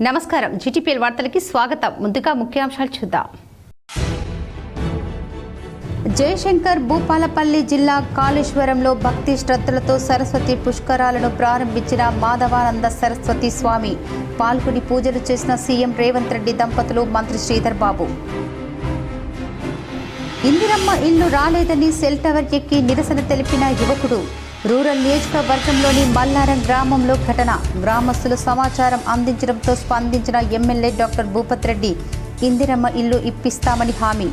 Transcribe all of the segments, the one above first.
నమస్కారం జీటీపీఎల్ వార్తలకి స్వాగతం. ముందుగా ముఖ్యాంశాలు చూద్దాం. జయశంకర్ భూపాలపల్లి జిల్లా కాళేశ్వరంలో భక్తి శ్రద్ధలతో సరస్వతి పుష్కరాలను ప్రారంభించిన మాధవానంద సరస్వతి స్వామి. పాల్గొని పూజలు చేసిన సీఎం రేవంత్ రెడ్డి దంపతులు, మంత్రి శ్రీధర్ బాబు. ఇందిరమ్మ ఇల్లు రాలేదని సెల్ టవర్ ఎక్కి నిరసన తెలిపిన యువకుడు. రూరల్ నియోజకవర్గంలోని మల్లారం గ్రామంలో ఘటన. గ్రామస్తులు సమాచారం అందించడంతో స్పందించిన ఎమ్మెల్యే డాక్టర్ భూపత్ రెడ్డి ఇందిరమ్మ ఇల్లు ఇప్పిస్తామని హామీ.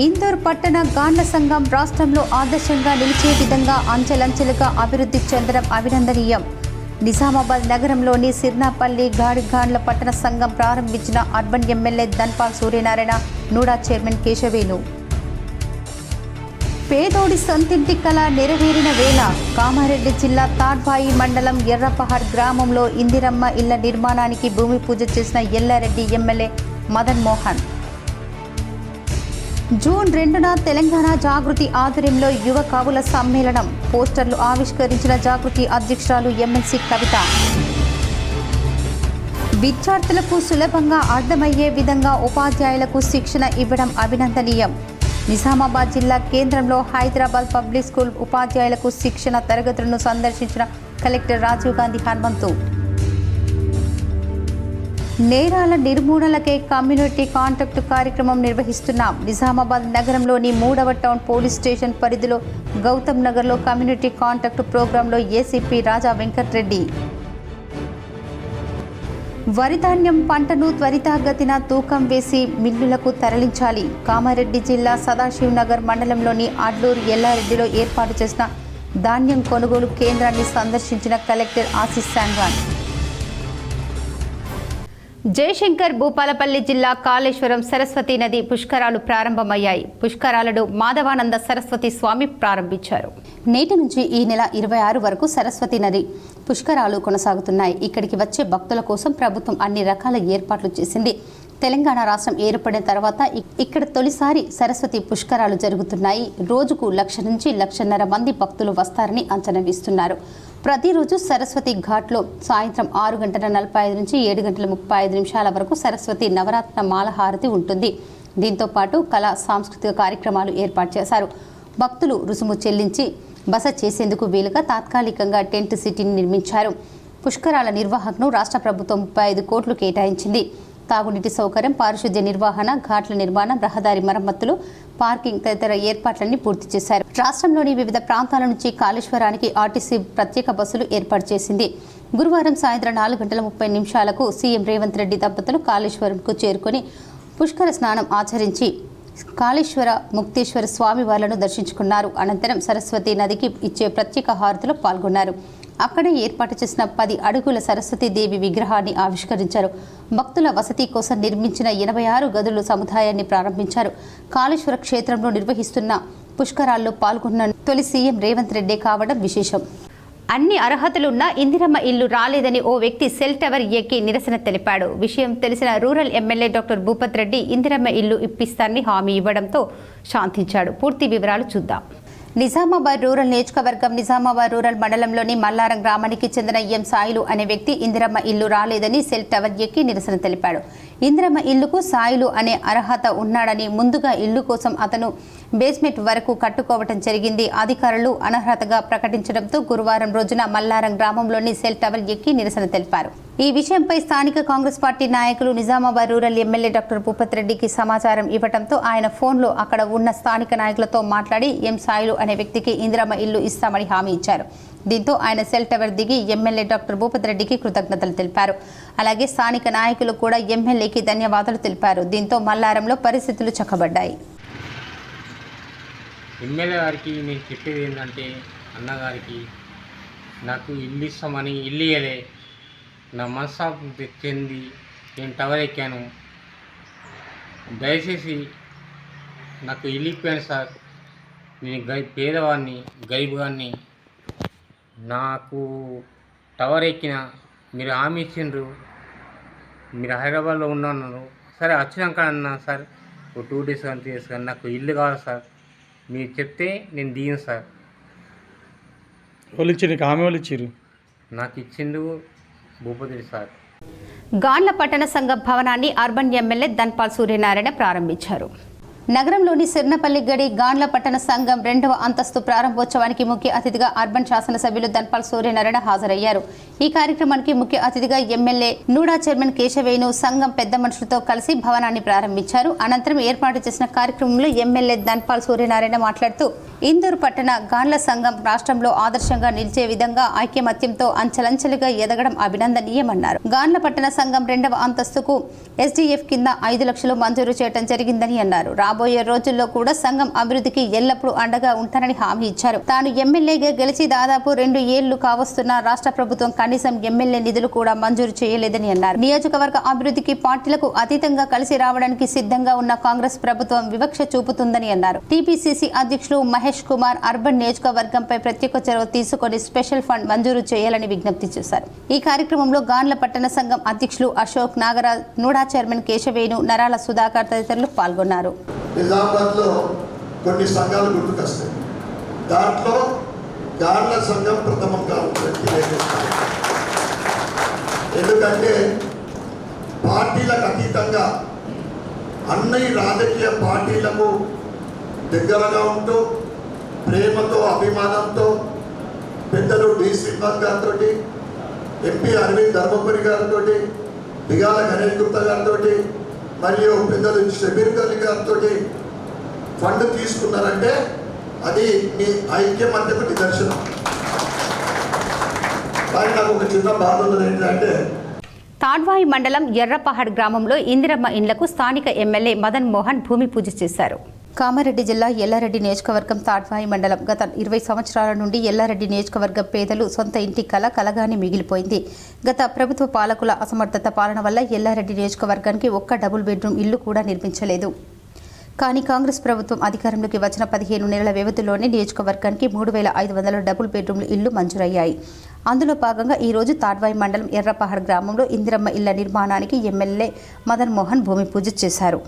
ఇందోర్ పట్టణ గాండ్ల సంఘం రాష్ట్రంలో ఆదర్శంగా నిలిచే విధంగా అంచెలంచెలుగా అభివృద్ధి చెందడం అభినందనీయం. నిజామాబాద్ నగరంలోని సిర్నాపల్లి గాండ్ల పట్టణ సంఘం ప్రారంభించిన urban MLA Dhanpal Suryanarayana, NUDA chairman Keshavenu. పేదోడి సొంతింటి కళ నెరవేరిన వేళ. కామారెడ్డి జిల్లా తాడ్బాయి మండలం ఎర్రపహాడ్ గ్రామంలో ఇందిరమ్మ ఇళ్ల నిర్మాణానికి భూమి పూజ చేసిన ఎల్లారెడ్డి ఎమ్మెల్యే మదన్ మోహన్. జూన్ 2న తెలంగాణ జాగృతి ఆధ్వర్యంలో యువ కవుల సమ్మేళనం. పోస్టర్లు ఆవిష్కరించిన జాగృతి అధ్యక్షురాలు ఎమ్మెల్సీ కవిత. విద్యార్థులకు సులభంగా అర్థమయ్యే విధంగా ఉపాధ్యాయులకు శిక్షణ ఇవ్వడం అభినందనీయం. నిజామాబాద్ జిల్లా కేంద్రంలో హైదరాబాద్ పబ్లిక్ స్కూల్ ఉపాధ్యాయులకు శిక్షణ తరగతులను సందర్శించిన కలెక్టర్ రాజీవ్ గాంధీ హనుమంతు. నేరాల నిర్మూలనకై కమ్యూనిటీ కాంటాక్ట్ కార్యక్రమం నిర్వహిస్తున్నాం. నిజామాబాద్ నగరంలోని 3వ టౌన్ పోలీస్ స్టేషన్ పరిధిలో గౌతమ్ నగర్లో కమ్యూనిటీ కాంటాక్ట్ ప్రోగ్రాంలో ఏసీపీ రాజా వెంకట్రెడ్డి. వరిధాన్యం పంటను త్వరితగతిన తూకం వేసి మిల్లులకు తరలించాలి. కామారెడ్డి జిల్లా సదాశివ్ నగర్ మండలంలోని అడ్లూరు ఎల్లారెడ్డిలో ఏర్పాటు చేసిన ధాన్యం కొనుగోలు కేంద్రాన్ని సందర్శించిన కలెక్టర్ ఆశీస్ సాంగ్వాన్. జయశంకర్ భూపాలపల్లి జిల్లా కాళేశ్వరం సరస్వతి నది పుష్కరాలు ప్రారంభమయ్యాయి. పుష్కరాలను మాధవానంద సరస్వతి స్వామి ప్రారంభించారు. నేటి నుంచి ఈ నెల 26 వరకు సరస్వతి నది పుష్కరాలు కొనసాగుతున్నాయి. ఇక్కడికి వచ్చే భక్తుల కోసం ప్రభుత్వం అన్ని రకాల ఏర్పాట్లు చేసింది. తెలంగాణ రాష్ట్రం ఏర్పడిన తర్వాత ఇక్కడ తొలిసారి సరస్వతి పుష్కరాలు జరుగుతున్నాయి. రోజుకు 1,00,000 నుంచి 1,50,000 మంది భక్తులు వస్తారని అంచనా వేస్తున్నారు. ప్రతిరోజు సరస్వతి ఘాట్లో సాయంత్రం 6:45 నుంచి 7:35 వరకు సరస్వతి నవరాత్ర మాలహారతి ఉంటుంది. దీంతో పాటు కళా సాంస్కృతిక కార్యక్రమాలు ఏర్పాటు చేశారు. భక్తులు రుసుము చెల్లించి బస చేసేందుకు వీలుగా తాత్కాలికంగా టెంట్ సిటీని నిర్మించారు. పుష్కరాల నిర్వహణను రాష్ట్ర ప్రభుత్వం 35 కోట్లు కేటాయించింది. తాగునీటి సౌకర్యం, పారిశుద్ధ్య నిర్వహణ, ఘాట్ల నిర్మాణం, రహదారి మరమ్మతులు, పార్కింగ్ తదితర ఏర్పాట్లన్నీ పూర్తి చేశారు. రాష్ట్రంలోని వివిధ ప్రాంతాల నుంచి కాళేశ్వరానికి ఆర్టీసీ ప్రత్యేక బస్సులు ఏర్పాటు చేసింది. గురువారం సాయంత్రం 4:30 సీఎం రేవంత్ రెడ్డి దంపతులు కాళేశ్వరంకు చేరుకొని పుష్కర స్నానం ఆచరించి కాళేశ్వర ముక్తేశ్వర స్వామి వార్లను దర్శించుకున్నారు. అనంతరం సరస్వతి నదికి ఇచ్చే ప్రత్యేక హారతిలో పాల్గొన్నారు. అక్కడే ఏర్పాటు చేసిన 10 అడుగుల సరస్వతీదేవి విగ్రహాన్ని ఆవిష్కరించారు. భక్తుల వసతి కోసం నిర్మించిన 86 గదుల సముదాయాన్ని ప్రారంభించారు. కాళేశ్వర క్షేత్రంలో నిర్వహిస్తున్న పుష్కరాల్లో పాల్గొన్న తొలి సీఎం రేవంత్ రెడ్డి కావడం విశేషం. అన్ని అర్హతలున్న ఇందిరమ్మ ఇల్లు రాలేదని ఓ వ్యక్తి సెల్ టవర్ ఎక్కి నిరసన తెలిపాడు. విషయం తెలిసిన rural MLA doctor Bhupat Reddy Indiramma ఇల్లు ఇప్పిస్తారని హామీ ఇవ్వడంతో శాంతించాడు. పూర్తి వివరాలు చూద్దాం. నిజామాబాద్ రూరల్ నియోజకవర్గం నిజామాబాద్ రూరల్ మండలంలోని మల్లారం గ్రామానికి చెందిన ఎం సాయిలు అనే వ్యక్తి ఇందిరమ్మ ఇల్లు రాలేదని సెల్ టవర్ ఎక్కి నిరసన తెలిపాడు. ఇందిరమ్మ ఇల్లుకు సాయిలు అనే అర్హత ఉన్నాడని, ముందుగా ఇల్లు కోసం అతను బేస్మెంట్ వరకు కట్టుకోవటం జరిగింది. అధికారులు అనర్హతగా ప్రకటించడంతో గురువారం రోజున మల్లారం గ్రామంలోని సెల్ టవర్ ఎక్కి నిరసన తెలిపారు. ఈ విషయంపై స్థానిక కాంగ్రెస్ పార్టీ నాయకులు Nizamabad rural MLA doctor Bhupat రెడ్డికి సమాచారం ఇవ్వడంతో ఆయన ఫోన్లో అక్కడ ఉన్న స్థానిక నాయకులతో మాట్లాడి ఎం సాయిలు అనే వ్యక్తికి ఇందిరమ్మ ఇల్లు ఇస్తామని హామీ ఇచ్చారు. దీంతో ఆయన సెల్ టవర్ దిగి ఎమ్మెల్యే డాక్టర్ భూపత్ రెడ్డికి కృతజ్ఞతలు తెలిపారు. అలాగే స్థానిక నాయకులు కూడా ఎమ్మెల్యేకి ధన్యవాదాలు తెలిపారు. దీంతో మల్లారంలో పరిస్థితులు చక్కబడ్డాయి. ఎమ్మెల్యే గారికి నేను చెప్పేది ఏంటంటే, అన్నగారికి నాకు ఇల్లు ఇస్తామని ఇల్లు ఇయ్యలే, నా మనస్తాపం చెంది నేను టవర్ ఎక్కాను. దయచేసి నాకు ఇల్లు ఇప్పాను సార్. నేను పేదవాడిని, గరీబుగాన్ని. నాకు టవర్ ఎక్కిన మీరు హామీ ఇచ్చిండ్రు, మీరు హైదరాబాద్లో ఉన్నాను. సరే వచ్చినాక అన్నా సార్, ఓ 2 days కానీ 3 days కానీ నాకు ఇల్లు కావాలి సార్, మీరు చెప్తే నేను దిగను సార్. వాళ్ళు ఇచ్చి నీకు హామీ వాళ్ళు ఇచ్చారు? నాకు ఇచ్చిండు భూపతి సార్. గాండ్ల పట్టణ సంఘం భవనాన్ని అర్బన్ ఎమ్మెల్యే ధన్పాల్ సూర్యనారాయణ ప్రారంభించారు. నగరంలోని సిర్నపల్లి గడి గాండ్ల పట్టణ సంఘం 2వ అంతస్తు ప్రారంభోత్సవానికి ముఖ్య అతిథిగా అర్బన్ శాసనసభ్యులు ధన్పాల్ సూర్యనారాయణ హాజరయ్యారు. ఈ కార్యక్రమానికి ముఖ్య అతిథిగా ఎమ్మెల్యే నూడా చైర్మన్ కేశవేణు సంఘం పెద్ద మనుషులతో కలిసి భవనాన్ని ప్రారంభించారు. అనంతరం ఏర్పాటు చేసిన కార్యక్రమంలో ఎమ్మెల్యే ధన్పాల్ సూర్యనారాయణ మాట్లాడుతూ ఇందూరు పట్టణ గాండ్ల సంఘం రాష్ట్రంలో ఆదర్శంగా నిలిచే విధంగా ఐక్యమత్యంతో అంచెలంచెలుగా ఎదగడం అభినందనీయమన్నారు. గాండ్ల పట్టణ సంఘం 2వ అంతస్తుకు ఎస్డీఎఫ్ కింద 5 లక్షలు మంజూరు చేయడం జరిగిందని అన్నారు. రాబోయే రోజుల్లో కూడా సంఘం అభివృద్ధికి ఎల్లప్పుడూ అండగా ఉంటానని హామీ ఇచ్చారు. తాను ఎమ్మెల్యేగా గెలిచి దాదాపు 2 ఏళ్లు కావస్తున్న రాష్ట్ర ప్రభుత్వం కనీసం ఎమ్మెల్యే నిధులు కూడా మంజూరు చేయలేదని అన్నారు. నియోజకవర్గ అభివృద్ధికి పార్టీలకు అతీతంగా కలిసి రావడానికి సిద్ధంగా ఉన్న కాంగ్రెస్ ప్రభుత్వం వివక్ష చూపుతుందని అన్నారు. టీపీసీసీ అధ్యక్షులు మహేష్ కుమార్ అర్బన్ నియోజకవర్గంపై ప్రత్యేక చొరవ తీసుకొని స్పెషల్ ఫండ్ మంజూరు చేయాలని విజ్ఞప్తి చేశారు. ఈ కార్యక్రమంలో గాండ్ల పట్టణ సంఘం అధ్యక్షులు అశోక్ నాగరాజ్, నూడా చైర్మన్ కేశవేణు, నరాల సుధాకర్ తదితరులు పాల్గొన్నారు. నిజామాబాద్లో కొన్ని సంఘాలు గుర్తుకొస్తాయి. దాంట్లో గాండ్ల సంఘం ప్రథమంగా ఉంటుంది. ఎందుకంటే పార్టీలకు అతీతంగా అన్ని రాజకీయ పార్టీలకు దగ్గరగా ఉంటూ ప్రేమతో అభిమానంతో పెద్దలు డి శ్రీనివాస్ గారితో, ఎంపీ అరవింద్ ధర్మపురి గారితో, బిగాల గణేష్ గుప్తా గారితో మరియు పెద్దలు షబీర్ అలీ గారితో ఫండ్ తీసుకున్నారంటే అది మీ ఐక్యమత్యకు నిదర్శనం. కానీ నాకు ఒక చిన్న బాధ ఉన్నది ఏంటంటే తాడ్వాయి మండలం ఎర్రపహాడ్ గ్రామంలో ఇందిరమ్మ ఇండ్లకు స్థానిక ఎమ్మెల్యే మదన్ మోహన్ భూమి పూజ చేశారు. కామారెడ్డి జిల్లా ఎల్లారెడ్డి నియోజకవర్గం తాడ్వాయి మండలం గత 20 సంవత్సరాల నుండి ఎల్లారెడ్డి నియోజకవర్గం పేదలు సొంత ఇంటి కలగానే మిగిలిపోయింది. గత ప్రభుత్వ పాలకుల అసమర్థత పాలన వల్ల ఎల్లారెడ్డి నియోజకవర్గానికి ఒక్క డబుల్ బెడ్రూమ్ ఇల్లు కూడా నిర్మించలేదు. కానీ కాంగ్రెస్ ప్రభుత్వం అధికారంలోకి వచ్చిన 15 నెలల వ్యవధిలోనే నియోజకవర్గానికి 3,500 డబుల్ బెడ్రూమ్ల ఇళ్లు మంజూరయ్యాయి. అందులో భాగంగా ఈరోజు తాడ్వాయి మండలం ఎర్రపహాడ్ గ్రామంలో ఇందిరమ్మ ఇళ్ల నిర్మాణానికి ఎమ్మెల్యే మదన్ మోహన్ భూమి పూజ చేశారు.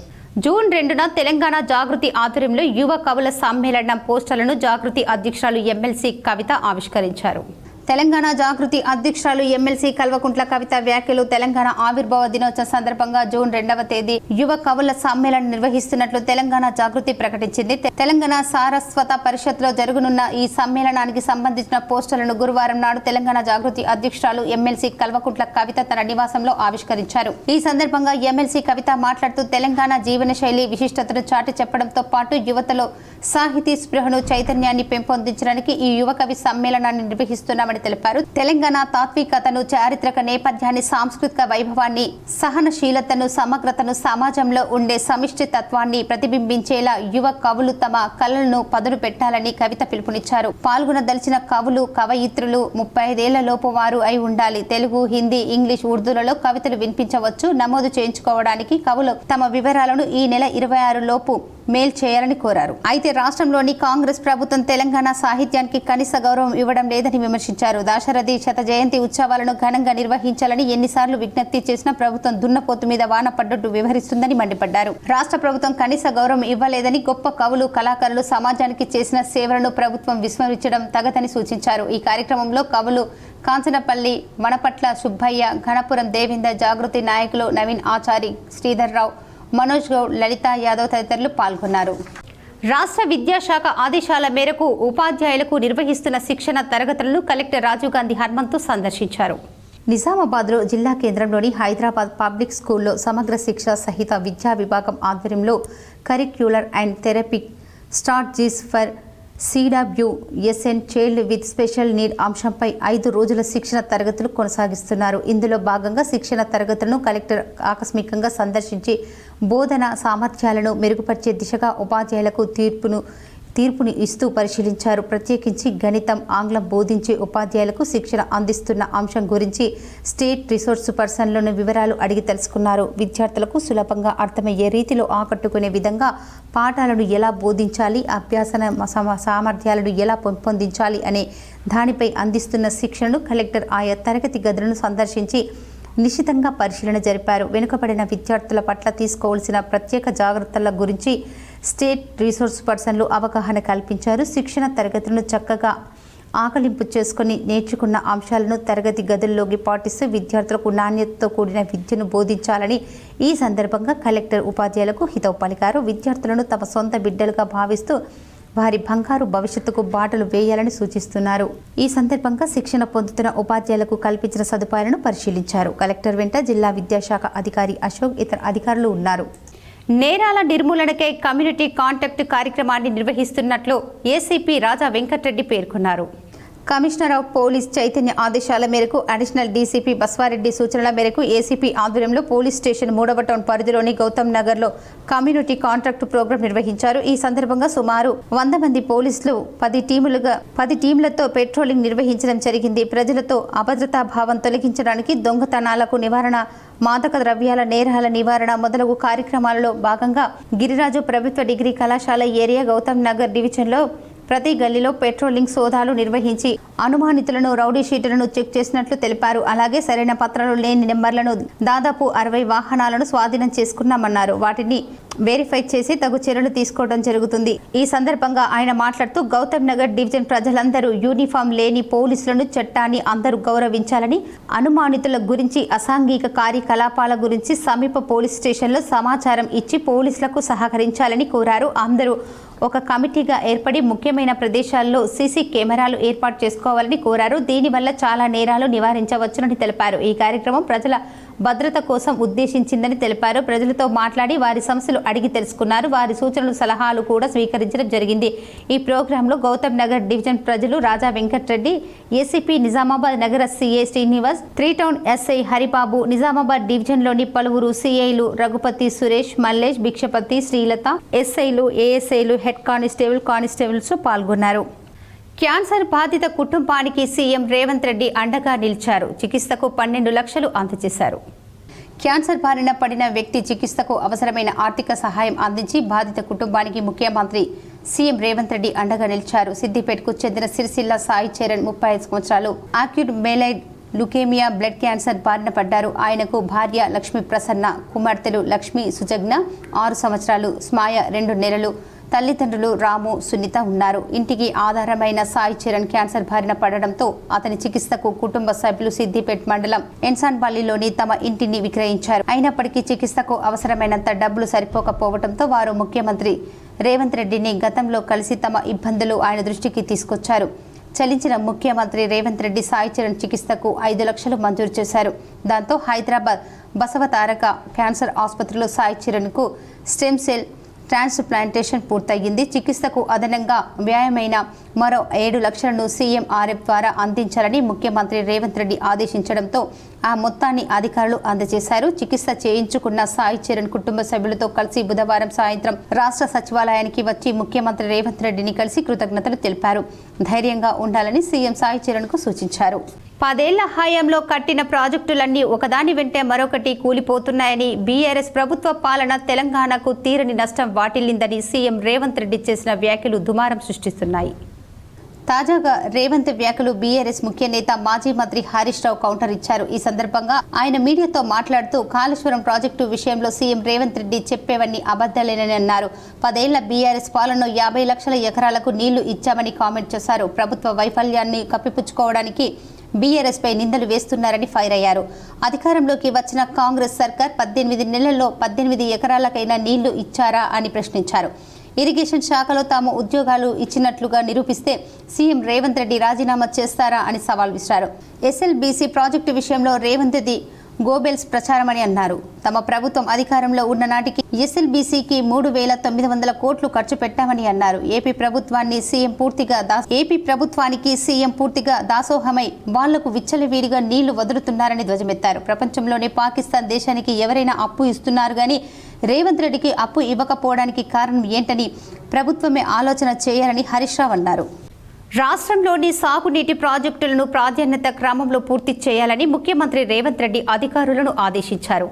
జూన్ 2న తెలంగాణ జాగృతి ఆధ్వర్యంలో యువ కవుల సమ్మేళనం పోస్టర్లను జాగృతి అధ్యక్షురాలు ఎమ్మెల్సీ కవిత ఆవిష్కరించారు. తెలంగాణ జాగృతి అధ్యక్షురాలు ఎమ్మెల్సీ కల్వకుంట్ల కవిత వ్యాఖ్యలు తెలంగాణ ఆవిర్భావ దినోత్సవం సందర్భంగా జూన్ 2వ తేదీ యువ కవుల సమ్మేళనం నిర్వహిస్తున్నట్లు తెలంగాణ జాగృతి ప్రకటించింది. తెలంగాణ సారస్వత పరిషత్లో జరగనున్న ఈ సమ్మేళనానికి సంబంధించిన పోస్టర్లను గురువారం నాడు తెలంగాణ జాగృతి అధ్యక్షురాలు ఎమ్మెల్సీ కల్వకుంట్ల కవిత తన నివాసంలో ఆవిష్కరించారు. ఈ సందర్భంగా ఎమ్మెల్సీ కవిత మాట్లాడుతూ తెలంగాణ జీవన శైలి విశిష్టతను చాటి చెప్పడంతో పాటు యువతలో సాహితీ స్పృహను చైతన్యాన్ని పెంపొందించడానికి ఈ యువ కవి సమ్మేళనాన్ని నిర్వహిస్తున్నామని తెలిపారు. తెలంగాణ తాత్వికతను, చారిత్రక నేపథ్యాన్ని, సాంస్కృతిక వైభవాన్ని, సహనశీలతను, సమగ్రతను, సమాజంలో ఉండే సమిష్టి తత్వాన్ని ప్రతిబింబించేలా యువ కవులు తమ కళలను పదును పెట్టాలని కవిత పిలుపునిచ్చారు. పాల్గొనదలిచిన కవులు, కవయిత్రులు 35 ఏళ్ల లోపు వారు అయి ఉండాలి. తెలుగు, హిందీ, ఇంగ్లీష్, ఉర్దూలలో కవితలు వినిపించవచ్చు. నమోదు చేయించుకోవడానికి కవులు తమ వివరాలను ఈ నెల 26 లోపు మెయిల్ చేయాలని కోరారు. అయితే రాష్ట్రంలోని కాంగ్రెస్ ప్రభుత్వం తెలంగాణ సాహిత్యానికి కనీస గౌరవం ఇవ్వడం లేదని విమర్శించారు. దాశరథి శత జయంతి ఉత్సవాలను ఘనంగా నిర్వహించాలని ఎన్నిసార్లు విజ్ఞప్తి చేసినా ప్రభుత్వం దున్నపోతు మీద వాన పడ్డట్టు వ్యవహరిస్తుందని మండిపడ్డారు. రాష్ట్ర ప్రభుత్వం కనీస గౌరవం ఇవ్వలేదని, గొప్ప కవులు, కళాకారులు సమాజానికి చేసిన సేవలను ప్రభుత్వం విస్మరించడం తగదని సూచించారు. ఈ కార్యక్రమంలో కవులు కాంచనపల్లి, వనపట్ల సుబ్బయ్య, ఘనపురం దేవేందర్, జాగృతి నాయకులు నవీన్ ఆచారి, శ్రీధర్ రావు, మనోజ్ గౌడ్, లలిత యాదవ్ తదితరులు పాల్గొన్నారు. రాష్ట్ర విద్యాశాఖ ఆదేశాల మేరకు ఉపాధ్యాయులకు నిర్వహిస్తున్న శిక్షణ తరగతులను కలెక్టర్ రాజీవ్ గాంధీ హనుమంతు సందర్శించారు. నిజామాబాద్లో జిల్లా కేంద్రంలోని హైదరాబాద్ పబ్లిక్ స్కూల్లో సమగ్ర శిక్ష సహిత విద్యా విభాగం ఆధ్వర్యంలో curricular and therapeutic strategies for CWSN child with special need అంశంపై 5 రోజుల శిక్షణ తరగతులు కొనసాగిస్తున్నారు. ఇందులో భాగంగా శిక్షణ తరగతులను కలెక్టర్ ఆకస్మికంగా సందర్శించి బోధన సామర్థ్యాలను మెరుగుపరిచే దిశగా ఉపాధ్యాయులకు తీర్పుని ఇస్తూ పరిశీలించారు. ప్రత్యేకించి గణితం, ఆంగ్లం బోధించే ఉపాధ్యాయులకు శిక్షణ అందిస్తున్న అంశం గురించి స్టేట్ రిసోర్స్ పర్సన్లను వివరాలు అడిగి తెలుసుకున్నారు. విద్యార్థులకు సులభంగా అర్థమయ్యే రీతిలో ఆకట్టుకునే విధంగా పాఠాలను ఎలా బోధించాలి, అభ్యాసన సామర్థ్యాలను ఎలా పెంపొందించాలి అనే దానిపై అందిస్తున్న శిక్షణను కలెక్టర్ ఆయా తరగతి గదులను సందర్శించి నిశితంగా పరిశీలన జరిపారు. వెనుకబడిన విద్యార్థుల పట్ల తీసుకోవాల్సిన ప్రత్యేక జాగ్రత్తల గురించి స్టేట్ రిసోర్స్ పర్సన్లు అవగాహన కల్పించారు. శిక్షణ తరగతులను చక్కగా ఆకలింపు చేసుకుని నేర్చుకున్న అంశాలను తరగతి గదుల్లోకి పాటిస్తూ విద్యార్థులకు నాణ్యతతో కూడిన విద్యను బోధించాలని ఈ సందర్భంగా కలెక్టర్ ఉపాధ్యాయులకు హితవు పలికారు. విద్యార్థులను తమ సొంత బిడ్డలుగా భావిస్తూ వారి బంగారు భవిష్యత్తుకు బాటలు వేయాలని సూచిస్తున్నారు. ఈ సందర్భంగా శిక్షణ పొందుతున్న ఉపాధ్యాయులకు కల్పించిన సదుపాయాలను పరిశీలించారు. కలెక్టర్ వెంట జిల్లా విద్యాశాఖ అధికారి అశోక్, ఇతర అధికారులు ఉన్నారు. నేరాల నిర్మూలనకై కమ్యూనిటీ కాంటాక్ట్ కార్యక్రమాన్ని నిర్వహిస్తున్నట్లు ఏసీపీ రాజా వెంకటరెడ్డి పేర్కొన్నారు. కమిషనర్ ఆఫ్ పోలీస్ చైతన్య ఆదేశాల మేరకు అడిషనల్ డీసీపీ బస్వారెడ్డి సూచనల మేరకు ఏసీపీ ఆధ్వర్యంలో పోలీస్ స్టేషన్ 3వ టౌన్ పరిధిలోని గౌతమ్ నగర్లో కమ్యూనిటీ కాంట్రాక్ట్ ప్రోగ్రాం నిర్వహించారు. ఈ సందర్భంగా సుమారు 100 మంది పోలీసులు 10 టీంలతో పెట్రోలింగ్ నిర్వహించడం జరిగింది. ప్రజలతో అభద్రతా భావం తొలగించడానికి దొంగతనాలకు నివారణ, మాదక ద్రవ్యాల నేరాల నివారణ మొదలగు కార్యక్రమాలలో భాగంగా గిరిరాజు ప్రభుత్వ డిగ్రీ కళాశాల ఏరియా గౌతమ్ నగర్ డివిజన్లో ప్రతి గల్లీలో పెట్రోలింగ్ సోదాలు నిర్వహించి అనుమానితులను, రౌడీ షీటర్లను చెక్ చేసినట్లు తెలిపారు. అలాగే సరైన పత్రాలు లేని నెంబర్లను దాదాపు 60 వాహనాలను స్వాధీనం చేసుకున్నామన్నారు. వాటిని వెరిఫై చేసి తగు చర్యలు తీసుకోవడం జరుగుతుంది. ఈ సందర్భంగా ఆయన మాట్లాడుతూ గౌతమ్ నగర్ డివిజన్ ప్రజలందరూ యూనిఫామ్ లేని పోలీసులను, చట్టాన్ని అందరూ గౌరవించాలని, అనుమానితుల గురించి, అసాంఘిక కార్యకలాపాల గురించి సమీప పోలీస్ స్టేషన్లో సమాచారం ఇచ్చి పోలీసులకు సహకరించాలని కోరారు. అందరూ ఒక కమిటీగా ఏర్పడి ముఖ్యమైన ప్రదేశాల్లో సీసీ కెమెరాలు ఏర్పాటు చేసుకోవాలని కోరారు. దీనివల్ల చాలా నేరాలు నివారించవచ్చునని తెలిపారు. ఈ కార్యక్రమం ప్రజల భద్రత కోసం ఉద్దేశించిందని తెలిపారు. ప్రజలతో మాట్లాడి వారి సమస్యలు అడిగి తెలుసుకున్నారు. వారి సూచనలు, సలహాలు కూడా స్వీకరించడం జరిగింది. ఈ ప్రోగ్రాంలో గౌతమ్ నగర్ డివిజన్ ప్రజలు రాజా వెంకటరెడ్డి, ఏసీపీ నిజామాబాద్ నగర CA Srinivas, 3 town SI Haribabu, Nizamabad డివిజన్లోని పలువురు సీఐలు రఘుపతి, సురేష్, మల్లేష్, భిక్షపతి, శ్రీలత, ఎస్ఐలు, ఏఎస్ఐలు, హెడ్ కానిస్టేబుల్స్ పాల్గొన్నారు. క్యాన్సర్ బాధిత కుటుంబానికి సీఎం రేవంత్ రెడ్డి అండగా నిలిచారు. చికిత్సకు 12 లక్షలు అందజేశారు. క్యాన్సర్ బారిన పడిన వ్యక్తి చికిత్సకు అవసరమైన ఆర్థిక సహాయం అందించి బాధిత కుటుంబానికి ముఖ్యమంత్రి సీఎం రేవంత్ రెడ్డి అండగా నిలిచారు. సిద్దిపేటకు చెందిన సిరిసిల్ల సాయి చరణ్ 35 సంవత్సరాలు అక్యూట్ మైలైడ్ లుకేమియా బ్లడ్ క్యాన్సర్ బారిన పడ్డారు. ఆయనకు భార్య లక్ష్మీ ప్రసన్న, కుమార్తెలు లక్ష్మీ సుజగ్న 6 సంవత్సరాలు, స్మాయ 2 నెలలు, తల్లిదండ్రులు రాము, సునీత ఉన్నారు. ఇంటికి ఆధారమైన సాయి చరణ్ క్యాన్సర్ బారిన పడడంతో అతని చికిత్సకు కుటుంబ సభ్యులు సిద్దిపేట మండలం ఎన్సాన్పల్లిలోని తమ ఇంటిని విక్రయించారు. అయినప్పటికీ చికిత్సకు అవసరమైనంత డబ్బులు సరిపోకపోవడంతో వారు ముఖ్యమంత్రి రేవంత్ రెడ్డిని గతంలో కలిసి తమ ఇబ్బందులు ఆయన దృష్టికి తీసుకొచ్చారు. చలించిన ముఖ్యమంత్రి రేవంత్ రెడ్డి సాయి చరణ్ చికిత్సకు 5 లక్షలు మంజూరు చేశారు. దాంతో హైదరాబాద్ బసవతారక క్యాన్సర్ ఆసుపత్రిలో సాయి చరణ్కు స్టెమ్ సెల్ ట్రాన్స్ప్లాంటేషన్ పూర్తయింది. చికిత్సకు అదనంగా వ్యయమైన మరో 7 లక్షలను సీఎంఆర్ఎఫ్ ద్వారా అందించాలని ముఖ్యమంత్రి రేవంత్ రెడ్డి ఆదేశించడంతో ఆ మొత్తాన్ని అధికారులు అందజేశారు. చికిత్స చేయించుకున్న సాయి చరణ్ కుటుంబ సభ్యులతో కలిసి బుధవారం సాయంత్రం రాష్ట్ర సచివాలయానికి వచ్చి ముఖ్యమంత్రి రేవంత్ రెడ్డిని కలిసి కృతజ్ఞతలు తెలిపారు. ధైర్యంగా ఉండాలని సీఎం సాయి చరణ్కు సూచించారు. 10 ఏళ్ల హయాంలో కట్టిన ప్రాజెక్టులన్నీ ఒకదాని వెంటే మరొకటి కూలిపోతున్నాయని, బీఆర్ఎస్ ప్రభుత్వ పాలన తెలంగాణకు తీరని నష్టం వాటిల్లిందని సీఎం రేవంత్ రెడ్డి చేసిన వ్యాఖ్యలు దుమారం సృష్టిస్తున్నాయి. తాజాగా రేవంత్ వ్యాఖ్యలు బీఆర్ఎస్ ముఖ్య నేత మాజీ మంత్రి హరీష్ రావు కౌంటర్ ఇచ్చారు. ఈ సందర్భంగా ఆయన మీడియాతో మాట్లాడుతూ కాళేశ్వరం ప్రాజెక్టు విషయంలో సీఎం రేవంత్ రెడ్డి చెప్పేవన్నీ అబద్దాలేనని అన్నారు. 10 ఏళ్ల బీఆర్ఎస్ పాలనలో 50 లక్షల ఎకరాలకు నీళ్లు ఇచ్చామని కామెంట్ చేశారు. ప్రభుత్వ వైఫల్యాన్ని కప్పిపుచ్చుకోవడానికి బీఆర్ఎస్ పై నిందలు వేస్తున్నారని ఫైర్ అయ్యారు. అధికారంలోకి వచ్చిన కాంగ్రెస్ సర్కార్ 18 నెలల్లో 18 ఎకరాలకైనా నీళ్లు ఇచ్చారా అని ప్రశ్నించారు. ఇరిగేషన్ శాఖలో తాము ఉద్యోగాలు ఇచ్చినట్లుగా నిరూపిస్తే సీఎం రేవంత్ రెడ్డి రాజీనామా చేస్తారా అని సవాల్ విసిరారు. ఎస్ఎల్బీసీ ప్రాజెక్టు విషయంలో రేవంత్ది గోబెల్స్ ప్రచారమని అన్నారు. తమ ప్రభుత్వం అధికారంలో ఉన్న నాటికి ఎస్ఎల్బీసీకి 3,900 కోట్లు ఖర్చు పెట్టామని అన్నారు. ఏపీ ప్రభుత్వానికి సీఎం పూర్తిగా దాసోహమై వాళ్లకు విచ్చలవిడిగా నీళ్లు వదులుతున్నారని ధ్వజమెత్తారు. ప్రపంచంలోనే పాకిస్తాన్ దేశానికి ఎవరైనా అప్పు ఇస్తున్నారు గానీ రేవంత్ రెడ్డికి అప్పు ఇవ్వకపోవడానికి కారణం ఏంటని ప్రభుత్వమే ఆలోచన చేయాలని హరీష్ రావు అన్నారు. రాష్ట్రంలోని సాగునీటి ప్రాజెక్టులను ప్రాధాన్యత క్రమంలో పూర్తి చేయాలని ముఖ్యమంత్రి రేవంత్ రెడ్డి అధికారులను ఆదేశించారు.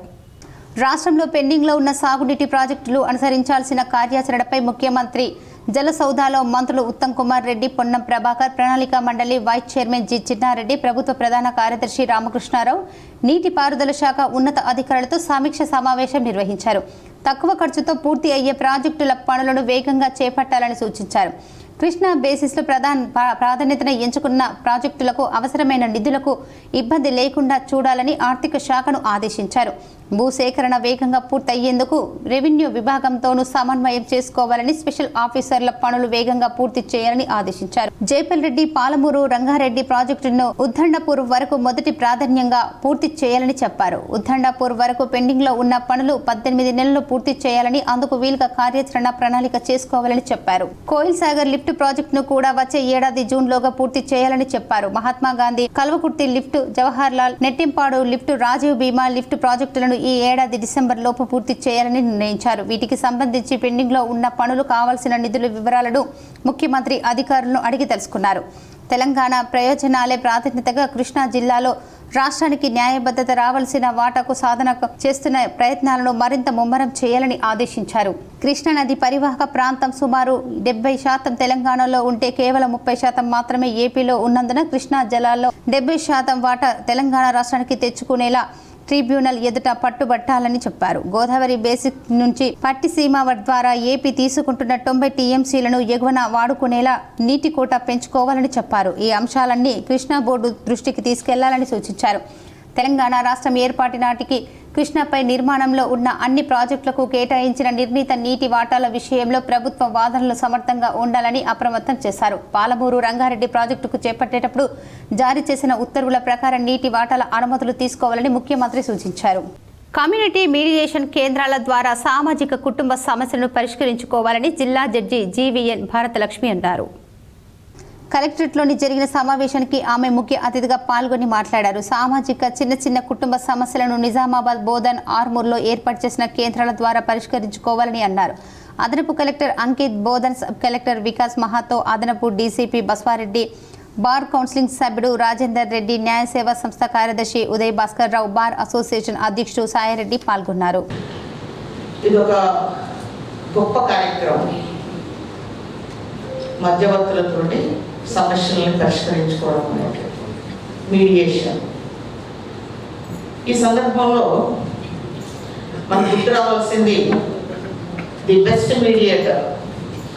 రాష్ట్రంలో పెండింగ్లో ఉన్న సాగునీటి ప్రాజెక్టులు అనుసరించాల్సిన కార్యాచరణపై ముఖ్యమంత్రి జలసౌధాలో మంత్రులు ఉత్తమ్ కుమార్ రెడ్డి, పొన్నం ప్రభాకర్, ప్రణాళిక మండలి వైస్ చైర్మన్ జి చిన్నారెడ్డి, ప్రభుత్వ ప్రధాన కార్యదర్శి రామకృష్ణారావు, నీటిపారుదల శాఖ ఉన్నత అధికారులతో సమీక్ష సమావేశం నిర్వహించారు. తక్కువ ఖర్చుతో పూర్తి అయ్యే ప్రాజెక్టుల పనులను వేగంగా చేపట్టాలని సూచించారు. కృష్ణా బేసిస్లో ప్రాధాన్యతను ఎంచుకున్న ప్రాజెక్టులకు అవసరమైన నిధులకు ఇబ్బంది లేకుండా చూడాలని ఆర్థిక శాఖను ఆదేశించారు. భూసేకరణ వేగంగా పూర్తయ్యేందుకు రెవెన్యూ విభాగంతోనూ సమన్వయం చేసుకోవాలని, స్పెషల్ ఆఫీసర్ల పనులు వేగంగా పూర్తి చేయాలని ఆదేశించారు. జైపల్రెడ్డి, పాలమూరు, రంగారెడ్డి ప్రాజెక్టును ఉద్దండపూర్ వరకు మొదటి ప్రాధాన్యంగా పూర్తి చేయాలని చెప్పారు. ఉద్దండపూర్ వరకు పెండింగ్ లో ఉన్న పనులు 18 నెలల్లో పూర్తి చేయాలని, అందుకు వీలుగా కార్యాచరణ ప్రణాళిక చేసుకోవాలని చెప్పారు. కోయిల్ సాగర్ లిఫ్ట్ ప్రాజెక్టును కూడా వచ్చే ఏడాది జూన్లోగా పూర్తి చేయాలని చెప్పారు. మహాత్మా గాంధీ కల్వకుర్తి లిఫ్ట్, జవహర్ లాల్ నెట్టింపాడు లిఫ్ట్, రాజీవ్ భీమా లిఫ్ట్ ప్రాజెక్టులను ఈ ఏడాది డిసెంబర్ లోపు పూర్తి చేయాలని నిర్ణయించారు. వీటికి సంబంధించి పెండింగ్ లో ఉన్న పనులు, కావాల్సిన నిధుల వివరాలను ముఖ్యమంత్రి అధికారులను అడిగి తెలుసుకున్నారు. తెలంగాణ ప్రయోజనాలే ప్రాధాన్యతగా కృష్ణా జిల్లాలో రాష్ట్రానికి న్యాయబద్ధత రావాల్సిన వాటాకు సాధన చేస్తున్న ప్రయత్నాలను మరింత ముమ్మరం చేయాలని ఆదేశించారు. కృష్ణానది పరివాహక ప్రాంతం సుమారు 70% తెలంగాణలో ఉంటే కేవలం 30% మాత్రమే ఏపీలో ఉన్నందున కృష్ణా జలాల్లో 70% వాటా తెలంగాణ రాష్ట్రానికి తెచ్చుకునేలా ట్రిబ్యునల్ ఎదుట పట్టుబట్టాలని చెప్పారు. గోదావరి బేసిక్ నుంచి పట్టిసీమ ద్వారా ఏపీ తీసుకుంటున్న 90 టీఎంసీలను ఎగువన వాడుకునేలా నీటి కోట పెంచుకోవాలని చెప్పారు. ఈ అంశాలన్నీ కృష్ణా బోర్డు దృష్టికి తీసుకెళ్లాలని సూచించారు. తెలంగాణ రాష్ట్రం ఏర్పాటు నాటికి కృష్ణాపై నిర్మాణంలో ఉన్న అన్ని ప్రాజెక్టులకు కేటాయించిన నిర్ణీత నీటి వాటాల విషయంలో ప్రభుత్వ వాదనలు సమర్థంగా ఉండాలని అప్రమత్తం చేశారు. పాలమూరు, రంగారెడ్డి ప్రాజెక్టుకు చేపట్టేటప్పుడు జారీ చేసిన ఉత్తర్వుల ప్రకారం నీటి వాటాల అనుమతులు తీసుకోవాలని ముఖ్యమంత్రి సూచించారు. కమ్యూనిటీ మీడియేషన్ కేంద్రాల ద్వారా సామాజిక కుటుంబ సమస్యలను పరిష్కరించుకోవాలని జిల్లా జడ్జి జీవీఎన్ భారతలక్ష్మి అన్నారు. కలెక్టరేట్లోని జరిగిన సమావేశానికి ఆమె ముఖ్య అతిథిగా పాల్గొని మాట్లాడారు. సామాజిక చిన్న కుటుంబ సమస్యలను నిజామాబాద్, బోధన్, ఆర్మూర్లో ఏర్పాటు చేసిన కేంద్రాల ద్వారా పరిష్కరించుకోవాలని అన్నారు. అదనపు collector Ankit, Bodhan sub collector Vikas Mahato, అదనపు డీసీపీ బస్వారెడ్డి, బార్ కౌన్సిలింగ్ సభ్యుడు రాజేందర్ రెడ్డి, న్యాయ సేవా సంస్థ కార్యదర్శి ఉదయ్ భాస్కర్ రావు, బార్ అసోసియేషన్ అధ్యక్షుడు సాయిరెడ్డి పాల్గొన్నారు. ఇది ఒక గొప్ప కార్యక్రమం. మధ్యవర్తులతోటి సమస్యలను పరిష్కరించుకోవడం అనేది మీడియేషన్. ఈ సందర్భంలో మనం గుర్తు రావాల్సింది ది బెస్ట్ మీడియేటర్.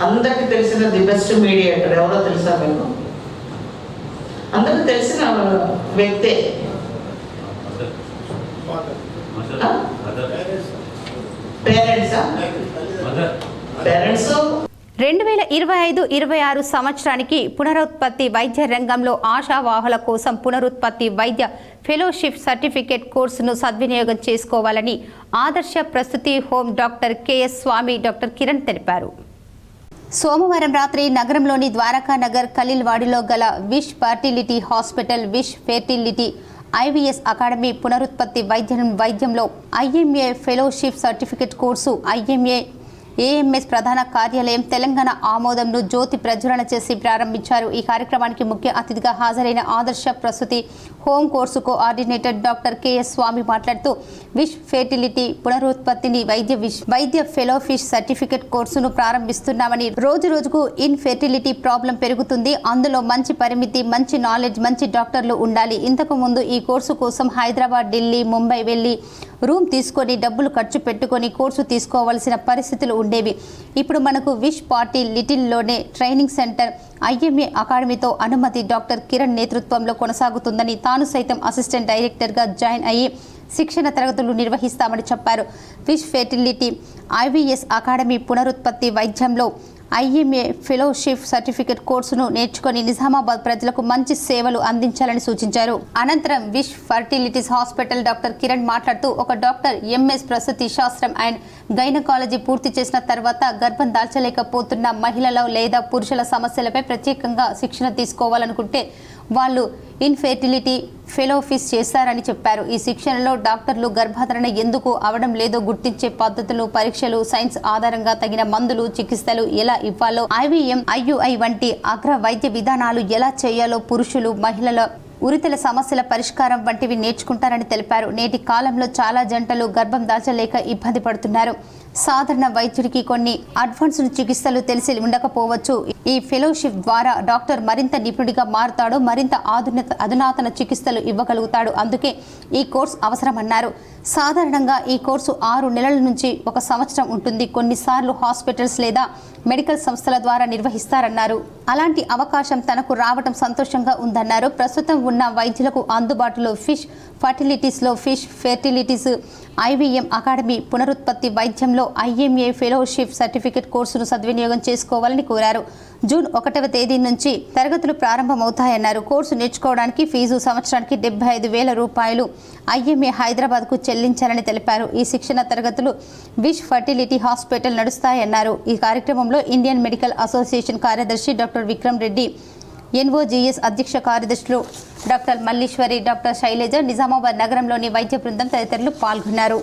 అందరికీ తెలిసిన ది బెస్ట్ మీడియేటర్ ఎవరో తెలుసా మీకు? అందరికీ తెలిసిన వ్యక్తే. పేరెంట్స్ 2025-26 సంవత్సరానికి పునరుత్పత్తి వైద్య రంగంలో ఆశావాహుల కోసం పునరుత్పత్తి వైద్య ఫెలోషిప్ సర్టిఫికేట్ కోర్సును సద్వినియోగం చేసుకోవాలని ఆదర్శ ప్రసూతి హోమ్ డాక్టర్ కెఎస్ స్వామి, డాక్టర్ కిరణ్ తెలిపారు. సోమవారం రాత్రి నగరంలోని ద్వారకా నగర్ ఖలీల్వాడిలో గల wish fertility hospital, wish fertility IVS academy పునరుత్పత్తి వైద్యంలో IMA fellowship certificate course, IMA AMS ప్రధాన కార్యాలయం తెలంగాణ ఆమోదంను జ్యోతి ప్రజ్వలన చేసి ప్రారంభించారు. ఈ కార్యక్రమానికి ముఖ్య అతిథిగా హాజరైన Adarsha Prasuthi home course coordinator doctor KS Swamy మాట్లాడుతూ విష్ ఫెర్టిలిటీ పునరుత్పత్తిని వైద్య ఫెలోషిప్ సర్టిఫికేట్ కోర్సును ప్రారంభిస్తున్నామని, రోజు రోజుకు ఇన్ఫెర్టిలిటీ ప్రాబ్లం పెరుగుతుంది. అందులో మంచి పరిమితి, మంచి నాలెడ్జ్, మంచి డాక్టర్లు ఉండాలి. ఇంతకు ముందు ఈ కోర్సు కోసం హైదరాబాద్, ఢిల్లీ, ముంబై వెళ్లి రూమ్ తీసుకొని డబ్బులు ఖర్చు పెట్టుకొని కోర్సు తీసుకోవాల్సిన పరిస్థితులు ఉండేవి. ఇప్పుడు మనకు విష్ పార్టీ లిటిల్లోనే ట్రైనింగ్ సెంటర్ IMA అకాడమీతో అనుమతి డాక్టర్ కిరణ్ నేతృత్వంలో కొనసాగుతుందని, తాను సైతం అసిస్టెంట్ డైరెక్టర్గా జాయిన్ అయ్యి శిక్షణ తరగతులు నిర్వహిస్తామని చెప్పారు. విష్ ఫెర్టిలిటీ IVS అకాడమీ పునరుత్పత్తి వైద్యంలో IMA ఫెలోషిప్ సర్టిఫికేట్ కోర్సును నేర్చుకుని నిజామాబాద్ ప్రజలకు మంచి సేవలు అందించాలని సూచించారు. అనంతరం wish fertilities hospital doctor Kiran మాట్లాడుతూ, ఒక డాక్టర్ MS ప్రసూతి శాస్త్రం అండ్ గైనకాలజీ పూర్తి చేసిన తర్వాత గర్భం దాల్చలేకపోతున్న మహిళల లేదా పురుషుల సమస్యలపై ప్రత్యేకంగా శిక్షణ తీసుకోవాలనుకుంటే వాళ్ళు ఇన్ఫెర్టిలిటీ ఫెలోషిప్ చేస్తారని చెప్పారు. ఈ శిక్షణలో డాక్టర్లు గర్భధారణ ఎందుకు అవడం లేదో గుర్తించే పద్ధతులు, పరీక్షలు, సైన్స్ ఆధారంగా తగిన మందులు, చికిత్సలు ఎలా ఇవ్వాలో, IVM, IUI వంటి అగ్ర వైద్య విధానాలు ఎలా చేయాలో, పురుషులు, మహిళల ఉరితల సమస్యల పరిష్కారం వంటివి నేర్చుకుంటారని తెలిపారు. నేటి కాలంలో చాలా జంటలు గర్భం దాల్చలేక ఇబ్బంది పడుతున్నారు. సాధారణ వైద్యుడికి కొన్ని అడ్వాన్స్డ్ చికిత్సలు తెలిసి ఉండకపోవచ్చు. ఈ ఫెలోషిప్ ద్వారా డాక్టర్ మరింత నిపుణుడిగా మారుతాడు, మరింత అధునాతన చికిత్సలు ఇవ్వగలుగుతాడు. అందుకే ఈ కోర్సు అవసరమన్నారు. సాధారణంగా ఈ కోర్సు 6 నెలల నుంచి 1 సంవత్సరం ఉంటుంది. కొన్నిసార్లు హాస్పిటల్స్ లేదా మెడికల్ సంస్థల ద్వారా నిర్వహిస్తారన్నారు. అలాంటి అవకాశం తనకు రావడం సంతోషంగా ఉందన్నారు. ప్రస్తుతం ఉన్న వైద్యులకు అందుబాటులో ఫిష్ ఫెర్టిలిటీస్ IVM అకాడమీ, పునరుత్పత్తి వైద్యంలో IMA ఫెలోషిప్ సర్టిఫికేట్ కోర్సును సద్వినియోగం చేసుకోవాలని కోరారు. జూన్ 1వ తేదీ నుంచి తరగతులు ప్రారంభమవుతాయన్నారు. కోర్సు నేర్చుకోవడానికి ఫీజు సంవత్సరానికి 75,000 రూపాయలు IMA హైదరాబాద్కు చెల్లించాలని తెలిపారు. ఈ శిక్షణ తరగతులు విష్ ఫర్టిలిటీ హాస్పిటల్ నడుస్తాయన్నారు. ఈ కార్యక్రమంలో ఇండియన్ మెడికల్ అసోసియేషన్ కార్యదర్శి డాక్టర్ విక్రమ్ రెడ్డి, NOGS అధ్యక్ష కార్యదర్శులు డాక్టర్ మల్లీశ్వరి, డాక్టర్ శైలజ, నిజామాబాద్ నగరంలోని వైద్య బృందం తదితరులు పాల్గొన్నారు.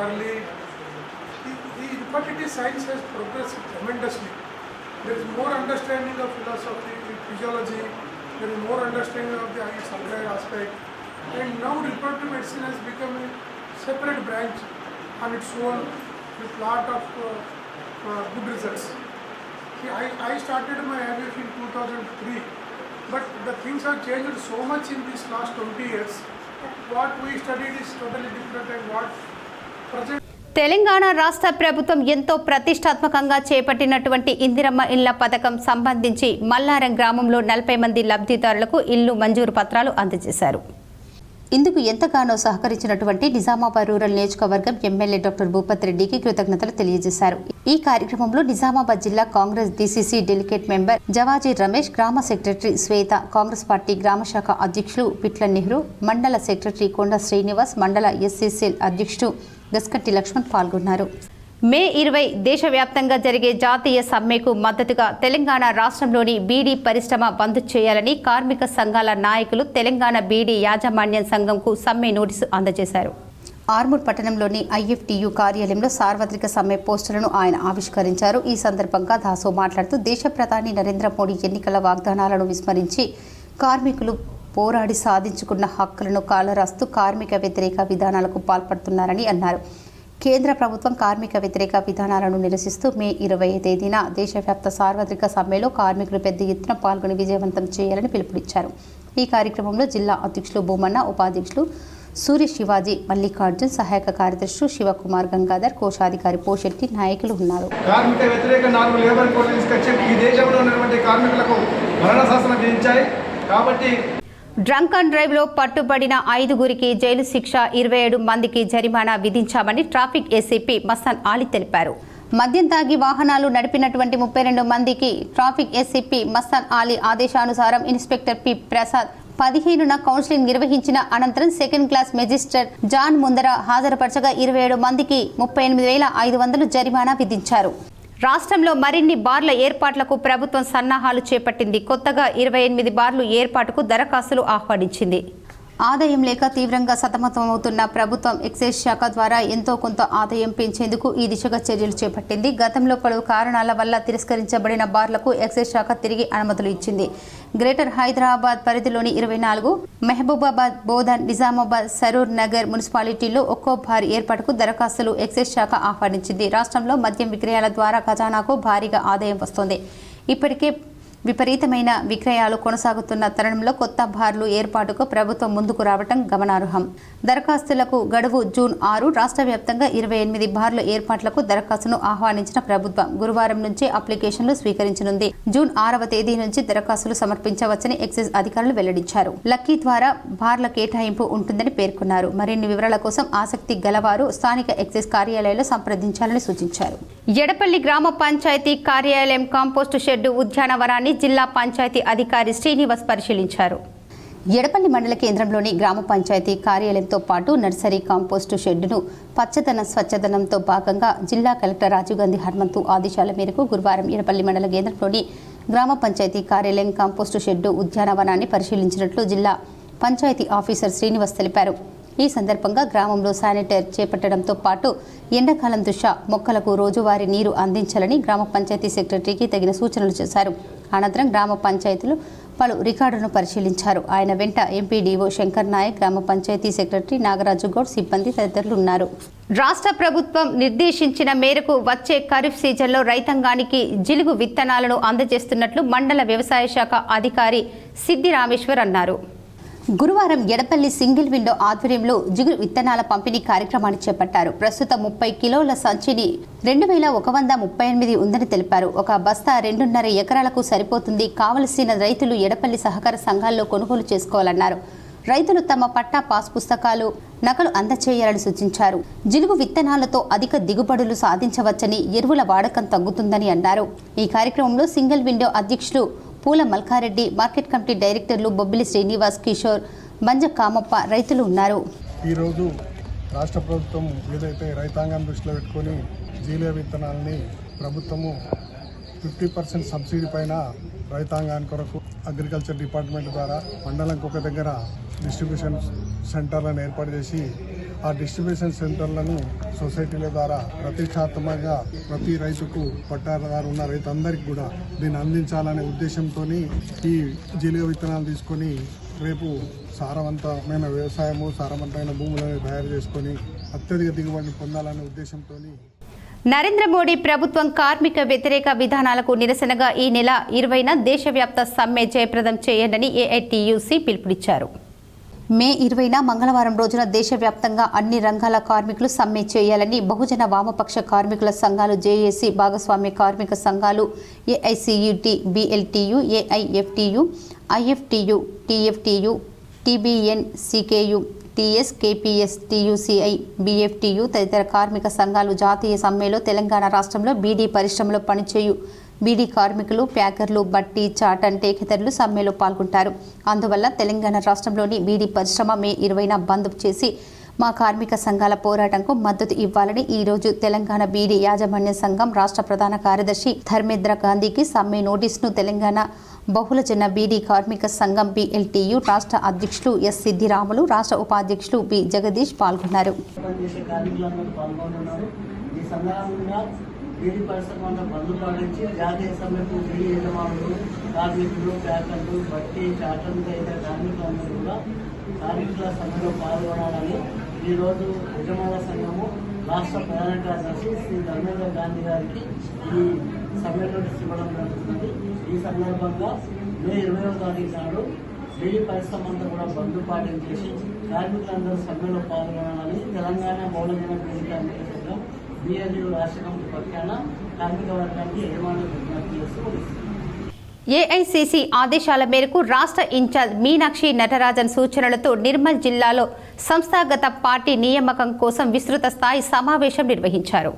Early, the hepatitis science has progressed tremendously. There is more understanding of philosophy, physiology, there is more understanding of the supply aspect, and now reproductive medicine has become a separate branch on its own with lot of good results. See, I started my IVF in 2003, but the things have changed so much in these last 20 years. What we studied is totally different, and what Telangana రాష్ట్ర ప్రభుత్వం ఎంతో ప్రతిష్టాత్మకంగా చేపట్టినటువంటి ఇందిరమ్మ ఇళ్ల పథకం సంబంధించి మల్లారం గ్రామంలో 40 మంది లబ్ధిదారులకు ఇల్లు మంజూరు పత్రాలు అందజేశారు. ఇందుకు ఎంతగానో సహకరించినటువంటి నిజామాబాద్ రూరల్ నియోజకవర్గం ఎమ్మెల్యే డాక్టర్ భూపత్ రెడ్డికి కృతజ్ఞతలు తెలియజేశారు. ఈ కార్యక్రమంలో నిజామాబాద్ జిల్లా Congress DCC delegate member Javaji Ramesh, గ్రామ సెక్రటరీ శ్వేత, కాంగ్రెస్ పార్టీ గ్రామ శాఖ అధ్యక్షులు పిట్ల నెహ్రూ, మండల సెక్రటరీ కొండ శ్రీనివాస్, మండల SCCL అధ్యక్షుడు గస్కట్టి లక్ష్మణ్ పాల్గొన్నారు. మే 20 దేశవ్యాప్తంగా జరిగే జాతీయ సమ్మెకు మద్దతుగా తెలంగాణ రాష్ట్రంలోని బీడీ పరిశ్రమ బంద్ చేయాలని కార్మిక సంఘాల నాయకులు తెలంగాణ బీడీ యాజమాన్యం సంఘంకు సమ్మె నోటీసు అందజేశారు. ఆర్మూర్ పట్టణంలోని IFTU కార్యాలయంలో సార్వత్రిక సమ్మె పోస్టులను ఆయన ఆవిష్కరించారు. ఈ సందర్భంగా దాసో మాట్లాడుతూ దేశ ప్రధాని నరేంద్ర మోడీ ఎన్నికల వాగ్దానాలను విస్మరించి కార్మికులు పోరాడి సాధించుకున్న హక్కులను కాలరాస్తూ కార్మిక వ్యతిరేక విధానాలకు పాల్పడుతున్నారని అన్నారు. కేంద్ర ప్రభుత్వం కార్మిక వ్యతిరేక విధానాలను నిరసిస్తూ మే 20వ తేదీన దేశవ్యాప్త సార్వత్రిక సమ్మెలో కార్మికులు పెద్ద ఎత్తున పాల్గొని విజయవంతం చేయాలని పిలుపునిచ్చారు. ఈ కార్యక్రమంలో జిల్లా అధ్యక్షులు భూమన్న, ఉపాధ్యక్షులు సూర్య శివాజీ, మల్లికార్జున్, సహాయక కార్యదర్శులు శివకుమార్, గంగాధర్, కోశాధికారి పోషెట్టి నాయకులు ఉన్నారు. కార్మిక వ్యతిరేక 4 లేబర్ కోడ్లు తీసుకొచ్చి ఈ దేశంలో ఉన్నటువంటి కార్మికులకు మరణ శాసనం విధించాయి. కాబట్టి డ్రంక్ అండ్ డ్రైవ్ లో పట్టుబడిన 5గురికి జైలు శిక్ష, 27 మందికి జరిమానా విధించామని ట్రాఫిక్ ACP మస్తాన్ ఆలీ తెలిపారు. మద్యం తాగి వాహనాలు నడిపినటువంటి 32 మందికి ట్రాఫిక్ ACP మస్తాన్ ఆలీ ఆదేశానుసారం ఇన్స్పెక్టర్ P ప్రసాద్ 15న కౌన్సిలింగ్ నిర్వహించిన అనంతరం సెకండ్ క్లాస్ మెజిస్ట్రేట్ జాన్ ముందర హాజరుపరచగా 27 మందికి 38,500 జరిమానా విధించారు. రాష్ట్రంలో మరిన్ని బార్ల ఏర్పాట్లకు ప్రభుత్వం సన్నాహాలు చేపట్టింది. కొత్తగా 28 బార్లు ఏర్పాటుకు దరఖాస్తులు ఆహ్వానించింది. ఆదాయం లేక తీవ్రంగా సతమతమవుతున్న ప్రభుత్వం ఎక్సైజ్ శాఖ ద్వారా ఎంతో కొంత ఆదాయం పెంచేందుకు ఈ దిశగా చర్యలు చేపట్టింది. గతంలో పలు కారణాల వల్ల తిరస్కరించబడిన బార్లకు ఎక్సైజ్ శాఖ తిరిగి అనుమతులు ఇచ్చింది. గ్రేటర్ హైదరాబాద్ పరిధిలోని 24, మహబూబాబాద్, బోధన్, నిజామాబాద్, సరూర్ నగర్ మున్సిపాలిటీల్లో ఒక్కో బార్ ఏర్పాటుకు దరఖాస్తులు ఎక్సైజ్ శాఖ ఆహ్వానించింది. రాష్ట్రంలో మద్యం విక్రయాల ద్వారా ఖజానాకు భారీగా ఆదాయం వస్తోంది. ఇప్పటికే విపరీతమైన విక్రయాలు కొనసాగుతున్న తరుణంలో కొత్త బార్లు ఏర్పాటుకు ప్రభుత్వం ముందుకు రావడం గమనార్హం. దరఖాస్తులకు గడువు జూన్ 6. రాష్ట్ర వ్యాప్తంగా 28 బార్ల ఏర్పాట్లకు దరఖాస్తును ఆహ్వానించిన ప్రభుత్వం గురువారం నుంచి అప్లికేషన్లు స్వీకరించనుంది. జూన్ 6వ తేదీ నుంచి దరఖాస్తులు సమర్పించవచ్చని ఎక్సైజ్ అధికారులు వెల్లడించారు. లక్కీ ద్వారా బార్ల కేటాయింపు ఉంటుందని పేర్కొన్నారు. మరిన్ని వివరాల కోసం ఆసక్తి గలవారు స్థానిక ఎక్సైజ్ కార్యాలయంలో సంప్రదించాలని సూచించారు. ఎడపల్లి గ్రామ పంచాయతీ కార్యాలయం కాంపోస్టు షెడ్డు ఉద్యానవనాన్ని జిల్లా పంచాయతీ అధికారి శ్రీనివాస్ పరిశీలించారు. ఎడపల్లి మండల కేంద్రంలోని గ్రామ పంచాయతీ కార్యాలయంతో పాటు నర్సరీ, కాంపోస్టు షెడ్డును పచ్చదనం స్వచ్ఛదనంతో భాగంగా జిల్లా కలెక్టర్ రాజీవ్ గాంధీ హనుమంతు ఆదేశాల మేరకు గురువారం ఎడపల్లి మండల కేంద్రంలోని గ్రామ పంచాయతీ కార్యాలయం కాంపోస్టు షెడ్డు ఉద్యానవనాన్ని పరిశీలించినట్లు జిల్లా పంచాయతీ ఆఫీసర్ శ్రీనివాస్ తెలిపారు. ఈ సందర్భంగా గ్రామంలో శానిటైర్ చేపట్టడంతో పాటు ఎండాకాలం దృష్ట్యా మొక్కలకు రోజువారీ నీరు అందించాలని గ్రామ పంచాయతీ సెక్రటరీకి తగిన సూచనలు చేశారు. అనంతరం గ్రామ పంచాయతీలు పలు రికార్డులను పరిశీలించారు. ఆయన వెంట ఎంపీడీఓ శంకర్ నాయక్, గ్రామ పంచాయతీ సెక్రటరీ నాగరాజు గౌడ్, సిబ్బంది తదితరులు ఉన్నారు. రాష్ట్ర ప్రభుత్వం నిర్దేశించిన మేరకు వచ్చే ఖరీఫ్ సీజన్లో రైతాంగానికి జిలుగు విత్తనాలను అందజేస్తున్నట్లు మండల వ్యవసాయ శాఖ అధికారి సిద్ది రామేశ్వర్ అన్నారు. గురువారం ఎడపల్లి సింగిల్ విండో ఆధ్వర్యంలో జిగురు విత్తనాల పంపిణీ కార్యక్రమాన్ని చేపట్టారు. ప్రస్తుతం 30 కిలోల సంచిని 2138 ఉందని తెలిపారు. ఒక బస్తా 2.5 ఎకరాలకు సరిపోతుంది. కావలసిన రైతులు ఎడపల్లి సహకార సంఘాల్లో కొనుగోలు చేసుకోవాలన్నారు. రైతులు తమ పట్టా పాస్ పుస్తకాలు నకలు అందచేయాలని సూచించారు. జిలుగు విత్తనాలతో అధిక దిగుబడులు సాధించవచ్చని, ఎరువుల వాడకం తగ్గుతుందని అన్నారు. ఈ కార్యక్రమంలో సింగిల్ విండో అధ్యక్షులు పూల మల్కారెడ్డి, మార్కెట్ కమిటీ డైరెక్టర్లు బొబ్బిలి శ్రీనివాస్, కిషోర్, బంజ కామప్ప రైతులు ఉన్నారు. ఈరోజు రాష్ట్ర ప్రభుత్వం ఏదైతే రైతాంగాన్ని దృష్టిలో పెట్టుకొని జీలియా విత్తనాలని ప్రభుత్వము 50% సబ్సిడీ పైన రైతాంగాని కొరకు అగ్రికల్చర్ డిపార్ట్మెంట్ ద్వారా మండలంకి ఒక దగ్గర డిస్ట్రిబ్యూషన్ సెంటర్లను ఏర్పాటు చేసి ఆ డిస్ట్రిబ్యూషన్ సెంటర్లను సొసైటీల ద్వారా ప్రతిష్టాత్మకంగా ప్రతి రైతుకు పట్టాదారు ఉన్న రైతులందరికీ కూడా దీన్ని అందించాలనే ఉద్దేశంతో ఈ జీలియా విత్తనాలు తీసుకొని రేపు సారవంతమైన వ్యవసాయము, సారవంతమైన భూములను తయారు చేసుకొని అత్యధిక దిగుబడిని పొందాలనే ఉద్దేశంతో నరేంద్ర మోడీ ప్రభుత్వం కార్మిక వ్యతిరేక విధానాలకు నిరసనగా ఈ నెల 20న దేశవ్యాప్త సమ్మె జయప్రదం చేయండి ఏఐటీయూసీ పిలుపునిచ్చారు. మే 20న మంగళవారం రోజున దేశవ్యాప్తంగా అన్ని రంగాల కార్మికులు సమ్మె చేయాలని బహుజన వామపక్ష కార్మికుల సంఘాలు, జేఏసీ, భాగస్వామ్య కార్మిక సంఘాలు, AICUT, BLTU, AIFTU, IFTU, TFTU, TBN, CKU, TS, KPS, TUCI, BFTU తదితర కార్మిక సంఘాలు జాతీయ సమ్మెలో తెలంగాణ రాష్ట్రంలో బీడీ పరిశ్రమలో పనిచేయు బీడీ కార్మికులు, ప్యాకర్లు, బట్టి, చాటన్, టేకేతరులు సమ్మెలో పాల్గొంటారు. అందువల్ల తెలంగాణ రాష్ట్రంలోని బీడీ పరిశ్రమ మే 20న బంద్ చేసి మా కార్మిక సంఘాల పోరాటంకు మద్దతు ఇవ్వాలని ఈరోజు తెలంగాణ బీడీ యాజమాన్య సంఘం రాష్ట్ర ప్రధాన కార్యదర్శి ధర్మేంద్ర గాంధీకి సమ్మె నోటీసును తెలంగాణ బహుళజన బీడీ కార్మిక సంఘం బీఎల్టీయూ రాష్ట్ర అధ్యక్షులు ఎస్ సిద్దిరాములు, రాష్ట్ర ఉపాధ్యక్షులు బి జగదీష్ పాల్గొన్నారు. బీడీ పరిశ్రమ బంధు పాటించి జాతీయ సమ్మెకు బీడీ యజమానులు, కార్మికులు, ప్యాకర్లు, బట్టి, చాటన్ తదితర కార్మికులందరూ కూడా కార్మికుల సమ్మెలో పాల్గొనాలని ఈరోజు యజమానుల సంఘము రాష్ట్ర ప్రధాన కార్యదర్శి శ్రీ ధర్మేంద్ర గాంధీ గారికి ఈ సమ్మె నోటీస్ ఇవ్వడం జరుగుతుంది. ఈ సందర్భంగా మే 20వ తారీఖు నాడు బీడీ పరిశ్రమ అంతా కూడా బంధు పాటించేసి కార్మికులందరూ సమ్మెలో పాల్గొనాలని తెలంగాణ బహుళజన బీడీ కార్మిక సంఘం బీఎల్యూ రాష్ట్ర కమిటీ పక్షాన కార్మిక వర్గానికి యజమానులు విజ్ఞప్తి చేస్తూ ఏఐసీసీ ఆదేశాల మేరకు రాష్ట్ర ఇన్ఛార్జ్ మీనాక్షి నటరాజన్ సూచనలతో నిర్మల్ జిల్లాలో సంస్థాగత పార్టీ నియామకం కోసం విస్తృత స్థాయి సమావేశం నిర్వహించారు.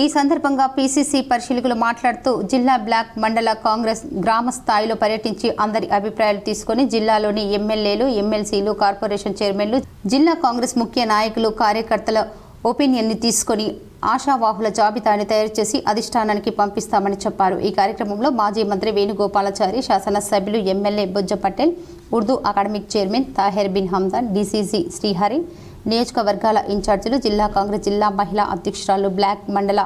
ఈ సందర్భంగా పీసీసీ పరిశీలకులు మాట్లాడుతూ జిల్లా బ్లాక్ మండల కాంగ్రెస్ గ్రామ స్థాయిలో పర్యటించి అందరి అభిప్రాయాలు తీసుకుని జిల్లాలోని ఎమ్మెల్యేలు, ఎమ్మెల్సీలు, కార్పొరేషన్ చైర్మన్లు, జిల్లా కాంగ్రెస్ ముఖ్య నాయకులు, కార్యకర్తల ఒపీనియన్ని తీసుకొని ఆశావాహుల జాబితాని తయారు చేసి అధిష్టానానికి పంపిస్తామని చెప్పారు. ఈ కార్యక్రమంలో మాజీ మంత్రి వేణుగోపాలాచారి, శాసనసభ్యులు MLA Bojja Patel, Urdu academic chairman Taher bin Hamdan, DCC Srihari, నియోజకవర్గాల ఇన్ఛార్జీలు, జిల్లా కాంగ్రెస్ జిల్లా మహిళా అధ్యక్షురాలు, బ్లాక్ మండల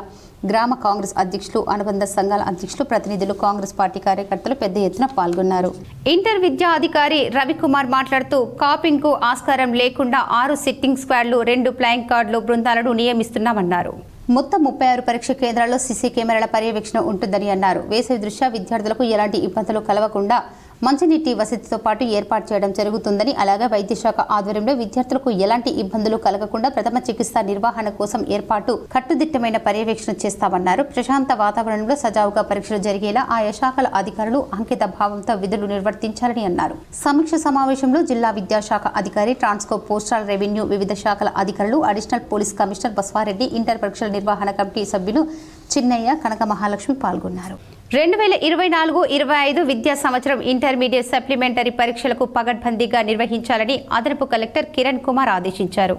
గ్రామ కాంగ్రెస్ అధ్యక్షులు, అనుబంధ సంఘాల అధ్యక్షులు, ప్రతినిధులు, కాంగ్రెస్ పార్టీ కార్యకర్తలు పెద్ద ఎత్తున పాల్గొన్నారు. ఇంటర్ విద్యా అధికారి రవికుమార్ మాట్లాడుతూ కాపింగ్ కు ఆస్కారం లేకుండా 6 సిట్టింగ్ స్క్వాడ్లు, 2 ఫ్లయింగ్ కార్డులు బృందాలను నియమిస్తున్నామన్నారు. మొత్తం 36 పరీక్ష కేంద్రాల్లో సీసీ కెమెరాల పర్యవేక్షణ ఉంటుందని అన్నారు. వేసవి దృష్ట్యా విద్యార్థులకు ఎలాంటి ఇబ్బందులు కలగకుండా మంచినీటి వసతితో పాటు ఏర్పాటు చేయడం జరుగుతుందని, అలాగే వైద్యశాఖ ఆధ్వర్యంలో విద్యార్థులకు ఎలాంటి ఇబ్బందులు కలగకుండా ప్రథమ చికిత్స నిర్వహణ కోసం ఏర్పాటు కట్టుదిట్టమైన పర్యవేక్షణ చేస్తామన్నారు. ప్రశాంత వాతావరణంలో సజావుగా పరీక్షలు జరిగేలా ఆయా శాఖల అధికారులు అంకిత భావంతో విధులు నిర్వర్తించాలని అన్నారు. సమీక్ష సమావేశంలో జిల్లా విద్యాశాఖ అధికారి, ట్రాన్స్కో, పోస్టల్, రెవెన్యూ, వివిధ శాఖల అధికారులు, additional police commissioner Baswareddy, inter పరీక్షల నిర్వహణ కమిటీ సభ్యులు చిన్నయ్య, కనక మహాలక్ష్మి పాల్గొన్నారు. 2024-25 విద్యా సంవత్సరం ఇంటర్మీడియట్ సప్లిమెంటరీ పరీక్షలకు పగడ్బందీగా నిర్వహించాలని అదనపు కలెక్టర్ కిరణ్ కుమార్ ఆదేశించారు.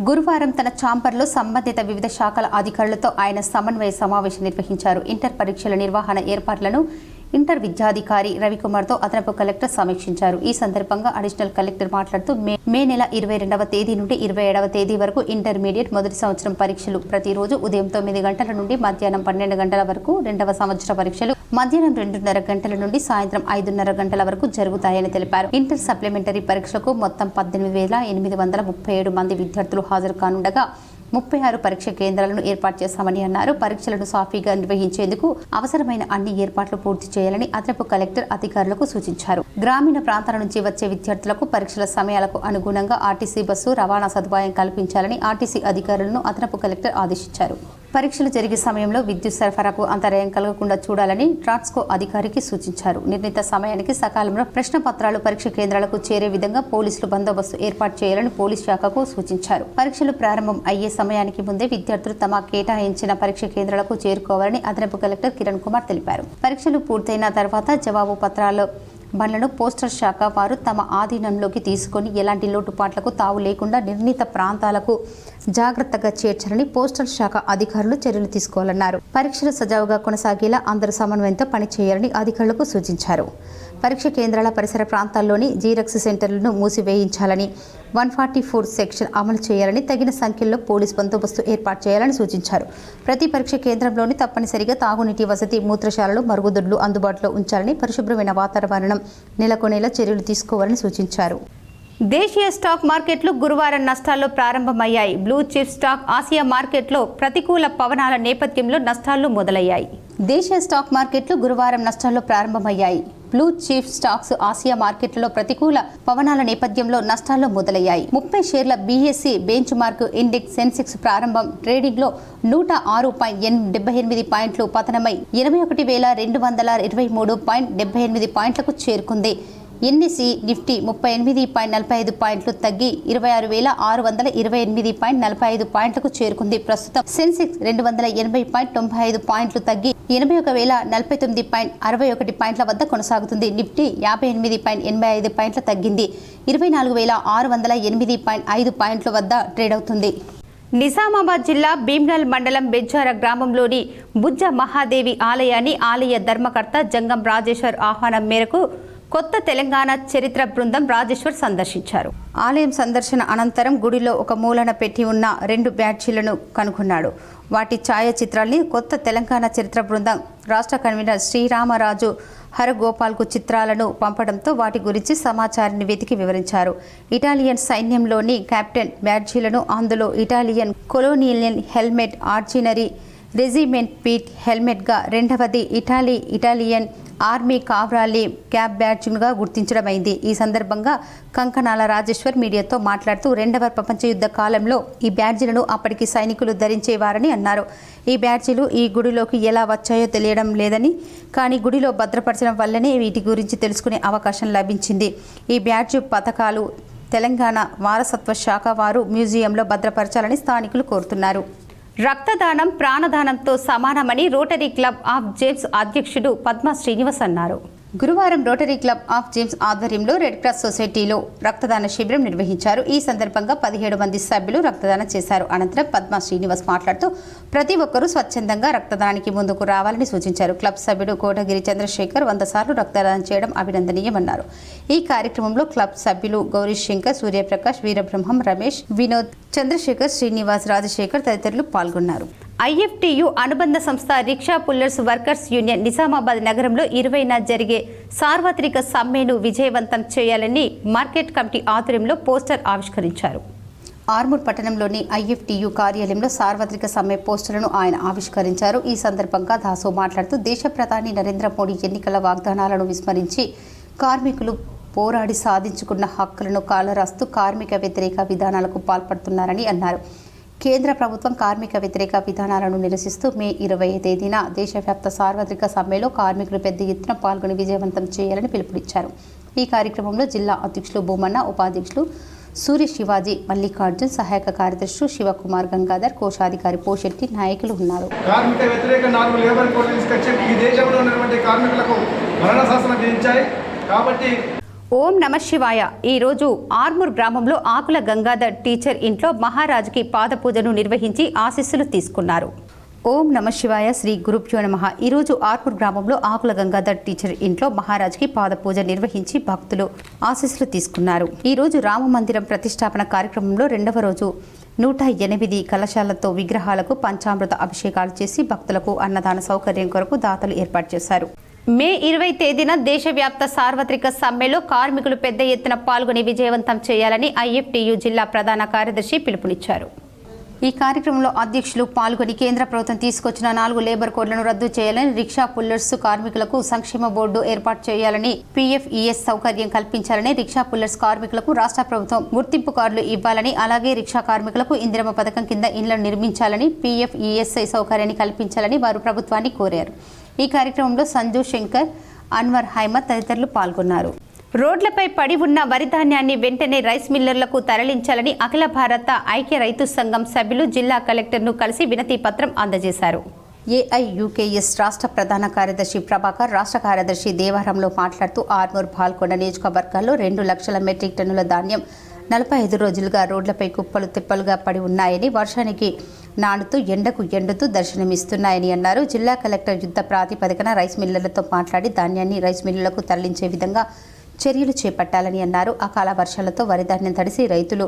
గురువారం తన ఛాంబర్లో సంబంధిత వివిధ శాఖల అధికారులతో ఆయన సమన్వయ సమావేశం నిర్వహించారు. ఇంటర్ పరీక్షల నిర్వహణ ఏర్పాట్లను ఇంటర్ విద్యాధికారి రవికుమార్తో అదనపు కలెక్టర్ సమీక్షించారు. ఈ సందర్భంగా అడిషనల్ కలెక్టర్ మాట్లాడుతూ మే నెల 22వ తేదీ నుండి 27వ తేదీ వరకు ఇంటర్మీడియట్ మొదటి సంవత్సరం పరీక్షలు ప్రతిరోజు ఉదయం 9 గంటల నుండి మధ్యాహ్నం 12 గంటల వరకు, రెండవ సంవత్సర పరీక్షలు మధ్యాహ్నం 2:30 గంటల నుండి సాయంత్రం 5:30 గంటల వరకు జరుగుతాయని తెలిపారు. ఇంటర్ సప్లిమెంటరీ పరీక్షలకు మొత్తం 18,837 మంది విద్యార్థులు హాజరు కానుండగా 36 పరీక్ష కేంద్రాలను ఏర్పాటు చేశామని అన్నారు. పరీక్షలను సాఫీగా నిర్వహించేందుకు అవసరమైన అన్ని ఏర్పాట్లు పూర్తి చేయాలని అదనపు కలెక్టర్ అధికారులకు సూచించారు. గ్రామీణ ప్రాంతాల నుంచి వచ్చే విద్యార్థులకు పరీక్షల సమయాలకు అనుగుణంగా ఆర్టీసీ బస్సు రవాణా సదుపాయం కల్పించాలని ఆర్టీసీ అధికారులను అదనపు కలెక్టర్ ఆదేశించారు. పరీక్షలు జరిగే సమయంలో విద్యుత్ సరఫరాకు అంతరాయం కలగకుండా చూడాలని ట్రాన్స్కో అధికారికి సూచించారు. నిర్ణీత సమయానికి సకాలంలో ప్రశ్న పత్రాలు పరీక్ష కేంద్రాలకు చేరే విధంగా పోలీసులు బందోబస్తు ఏర్పాటు చేయాలని పోలీస్ శాఖకు సూచించారు. పరీక్షలు ప్రారంభం అయ్యే సమయానికి ముందే విద్యార్థులు తమ కేటాయించిన పరీక్ష కేంద్రాలకు చేరుకోవాలని అదనపు కలెక్టర్ కిరణ్ కుమార్ తెలిపారు. పరీక్షలు పూర్తయిన తర్వాత జవాబు పత్రాలు బండ్లను పోస్టల్ శాఖ వారు తమ ఆధీనంలోకి తీసుకొని ఎలాంటి లోటుపాట్లకు తావు లేకుండా నిర్ణీత ప్రాంతాలకు జాగ్రత్తగా చేర్చాలని పోస్టల్ శాఖ అధికారులు చర్యలు తీసుకోవాలన్నారు. పరీక్షలు సజావుగా కొనసాగేలా అందరూ సమన్వయంతో పనిచేయాలని అధికారులకు సూచించారు. పరీక్ష కేంద్రాల పరిసర ప్రాంతాల్లోని జీరక్స్ సెంటర్లను మూసివేయించాలని, 144 సెక్షన్ అమలు చేయాలని, తగిన సంఖ్యలో పోలీస్ బందోబస్తు ఏర్పాటు చేయాలని సూచించారు. ప్రతి పరీక్ష కేంద్రంలోని తప్పనిసరిగా తాగునీటి వసతి, మూత్రశాలలు, మరుగుదొడ్లు అందుబాటులో ఉంచాలని, పరిశుభ్రమైన వాతావరణం నెలకొనేలా చర్యలు తీసుకోవాలని సూచించారు. దేశీయ స్టాక్ మార్కెట్లు గురువారం నష్టాల్లో ప్రారంభమయ్యాయి. బ్లూ చిప్ స్టాక్ ఆసియా మార్కెట్లో ప్రతికూల పవనాల నేపథ్యంలో నష్టాలు మొదలయ్యాయి. దేశీయ స్టాక్ మార్కెట్లు గురువారం నష్టాల్లో ప్రారంభమయ్యాయి. బ్లూ చిప్ స్టాక్స్ ఆసియా మార్కెట్లలో ప్రతికూల పవనాల నేపథ్యంలో నష్టాల్లో మొదలయ్యాయి. 30 షేర్ల BSc bench mark index Sensex ప్రారంభం ట్రేడింగ్లో 106.78 పాయింట్లు పతనమై 21,223.78 పాయింట్లకు చేరుకుంది. ఎన్ఎస్ఈ నిఫ్టీ 38.45 పాయింట్లు తగ్గి 26,628.45 పాయింట్లకు చేరుకుంది. ప్రస్తుతం సెన్సెక్స్ 280.95 పాయింట్లు తగ్గి 81,049.61 పాయింట్ల వద్ద కొనసాగుతుంది. నిఫ్టీ 58.85 పాయింట్ల తగ్గింది 24,608.5 పాయింట్ల వద్ద ట్రేడ్ అవుతుంది. నిజామాబాద్ జిల్లా భీమ్గల్ మండలం బెజ్జార గ్రామంలోని బుజ్జ మహాదేవి ఆలయాన్ని ఆలయ ధర్మకర్త జంగం రాజేశ్వర్ ఆహ్వానం మేరకు కొత్త తెలంగాణ చరిత్ర బృందం రాజేశ్వర్ సందర్శించారు. ఆలయం సందర్శన అనంతరం గుడిలో ఒక మూలన పెట్టి ఉన్న 2 బ్యాడ్జీలను కనుగొన్నాడు. వాటి ఛాయాచిత్రాల్ని కొత్త తెలంగాణ చరిత్ర బృందం రాష్ట్ర కన్వీనర్ శ్రీరామరాజు హరగోపాల్కు చిత్రాలను పంపడంతో వాటి గురించి సమాచారాన్ని వెతికి వివరించారు. ఇటాలియన్ సైన్యంలోని కెప్టెన్ బ్యాడ్జీలను, అందులో Italian colonial helmet, ordinary regiment pith హెల్మెట్గా, రెండవది ఇటాలియన్ ఆర్మీ కావ్రాలి క్యాబ్ బ్యాడ్జ్గా గుర్తించడమైంది. ఈ సందర్భంగా కంకణాల రాజేశ్వర్ మీడియాతో మాట్లాడుతూ 2వ ప్రపంచ యుద్ధ కాలంలో ఈ బ్యాడ్జీలను అప్పటికి సైనికులు ధరించేవారని అన్నారు. ఈ బ్యాడ్జీలు ఈ గుడిలోకి ఎలా వచ్చాయో తెలియడం లేదని, కానీ గుడిలో భద్రపరచడం వల్లనే వీటి గురించి తెలుసుకునే అవకాశం లభించింది. ఈ బ్యాడ్జ్ పథకాలు తెలంగాణ వారసత్వ శాఖ వారు మ్యూజియంలో భద్రపరచాలని స్థానికులు కోరుతున్నారు. రక్తదానం ప్రాణదానంతో సమానమని రోటరీ క్లబ్ ఆఫ్ జేమ్స్ అధ్యక్షుడు పద్మా శ్రీనివాస్ అన్నారు. గురువారం రోటరీ క్లబ్ ఆఫ్ జేమ్స్ ఆధ్వర్యంలో రెడ్ క్రాస్ సొసైటీలో రక్తదాన శిబిరం నిర్వహించారు. ఈ సందర్భంగా 17 మంది సభ్యులు రక్తదానం చేశారు. అనంతరం పద్మా శ్రీనివాస్ మాట్లాడుతూ ప్రతి ఒక్కరూ స్వచ్ఛందంగా రక్తదానానికి ముందుకు రావాలని సూచించారు. క్లబ్ సభ్యుడు కోటగిరి చంద్రశేఖర్ 100 సార్లు రక్తదానం చేయడం అభినందనీయమన్నారు. ఈ కార్యక్రమంలో క్లబ్ సభ్యులు గౌరీ శంకర్, సూర్యప్రకాష్, వీరబ్రహ్మం, రమేష్, వినోద్, చంద్రశేఖర్, శ్రీనివాస్, రాజశేఖర్ తదితరులు పాల్గొన్నారు. ఐఎఫ్టియు అనుబంధ సంస్థ rickshaw pullers workers union Nizamabad నగరంలో 20న జరిగే సార్వత్రిక సమ్మెను విజయవంతం చేయాలని మార్కెట్ కమిటీ ఆధ్వర్యంలో పోస్టర్ ఆవిష్కరించారు. ఆర్మూర్ పట్టణంలోని ఐఎఫ్టియు కార్యాలయంలో సార్వత్రిక సమ్మె పోస్టర్లను ఆయన ఆవిష్కరించారు. ఈ సందర్భంగా దాసో మాట్లాడుతూ దేశ ప్రధాని నరేంద్ర మోడీ ఎన్నికల వాగ్దానాలను విస్మరించి కార్మికులు పోరాడి సాధించుకున్న హక్కులను కాలరాస్తూ కార్మిక వ్యతిరేక విధానాలకు పాల్పడుతున్నారని అన్నారు. కేంద్ర ప్రభుత్వం కార్మిక వ్యతిరేక విధానాలను నిరసిస్తూ మే 20వ తేదీన దేశవ్యాప్త సార్వత్రిక సమ్మెలో కార్మికులు పెద్ద ఎత్తున పాల్గొని విజయవంతం చేయాలని పిలుపునిచ్చారు. ఈ కార్యక్రమంలో జిల్లా అధ్యక్షులు భూమన్న, ఉపాధ్యక్షులు సూర్య శివాజీ, మల్లికార్జున్, సహాయక కార్యదర్శులు శివకుమార్, గంగాధర్, కోశాధికారి పోషెట్టి నాయకులు ఉన్నారు. కార్మిక వ్యతిరేక 4 లేబర్ కోడ్లు తీసుకొచ్చి ఈ దేశంలో ఉన్నటువంటి కార్మికులకు మరణ శాసనం విధించాయి. కాబట్టి ఓం నమ శివాయ. ఈరోజు ఆర్మూర్ గ్రామంలో ఆకుల గంగాధర్ టీచర్ ఇంట్లో మహారాజుకి పాదపూజను నిర్వహించి ఆశీస్సులు తీసుకున్నారు. ఓం నమ శివాయ శ్రీ గురుభ్యో నమః. ఈరోజు ఆర్పూర్ గ్రామంలో ఆకుల గంగాధర్ టీచర్ ఇంట్లో మహారాజ్కి పాద పూజ నిర్వహించి భక్తులు ఆశీస్సులు తీసుకున్నారు. ఈరోజు రామ మందిరం ప్రతిష్టాపన కార్యక్రమంలో రెండవ రోజు 108 కలశాలతో విగ్రహాలకు పంచామృత అభిషేకాలు చేసి భక్తులకు అన్నదాన సౌకర్యం కొరకు దాతలు ఏర్పాటు చేశారు. మే 20 తేదీన దేశవ్యాప్త సార్వత్రిక సమ్మెలో కార్మికులు పెద్ద ఎత్తున పాల్గొని విజయవంతం చేయాలని ఐఎఫ్టియు జిల్లా ప్రధాన కార్యదర్శి పిలుపునిచ్చారు. ఈ కార్యక్రమంలో అధ్యక్షులు పాల్గొని కేంద్ర ప్రభుత్వం తీసుకొచ్చిన 4 లేబర్ కోడ్లను రద్దు చేయాలని, రిక్షా పుల్లర్స్ కార్మికులకు సంక్షేమ బోర్డు ఏర్పాటు చేయాలని, పిఎఫ్ఈఎస్ సౌకర్యం కల్పించాలని, రిక్షా పుల్లర్స్ కార్మికులకు రాష్ట్ర ప్రభుత్వం గుర్తింపు కార్డులు ఇవ్వాలని, అలాగే రిక్షా కార్మికులకు ఇందిరమ్మ పథకం కింద ఇళ్లను నిర్మించాలని, పిఎఫ్ఈఎస్ఐ సౌకర్యాన్ని కల్పించాలని వారు ప్రభుత్వాన్ని కోరారు. ఈ కార్యక్రమంలో సంజు శంకర్, అన్వర్ హైమత్ తదితరులు పాల్గొన్నారు. రోడ్లపై పడి ఉన్న వరి ధాన్యాన్ని వెంటనే రైస్ మిల్లర్లకు తరలించాలని అఖిల భారత ఐక్య రైతు సంఘం సభ్యులు జిల్లా కలెక్టర్ను కలిసి వినతి పత్రం అందజేశారు. ఏఐయుకేఎస్ రాష్ట్ర ప్రధాన కార్యదర్శి ప్రభాకర్, రాష్ట్ర కార్యదర్శి దేవారంలో మాట్లాడుతూ ఆర్మూర్, పాల్కొండ నియోజకవర్గాల్లో 2 లక్షల మెట్రిక్ టన్నుల ధాన్యం 45 రోజులుగా రోడ్లపై కుప్పలు తిప్పలుగా పడి ఉన్నాయని, వర్షానికి నానుతూ ఎండకు ఎండుతూ దర్శనమిస్తున్నాయని అన్నారు. జిల్లా కలెక్టర్ యుద్ధ ప్రాతిపదికన రైస్ మిల్లర్లతో మాట్లాడి ధాన్యాన్ని రైస్ మిల్లులకు తరలించే విధంగా చర్యలు చేపట్టాలని అన్నారు. అకాల వర్షాలతో వరి ధాన్యం తడిసి రైతులు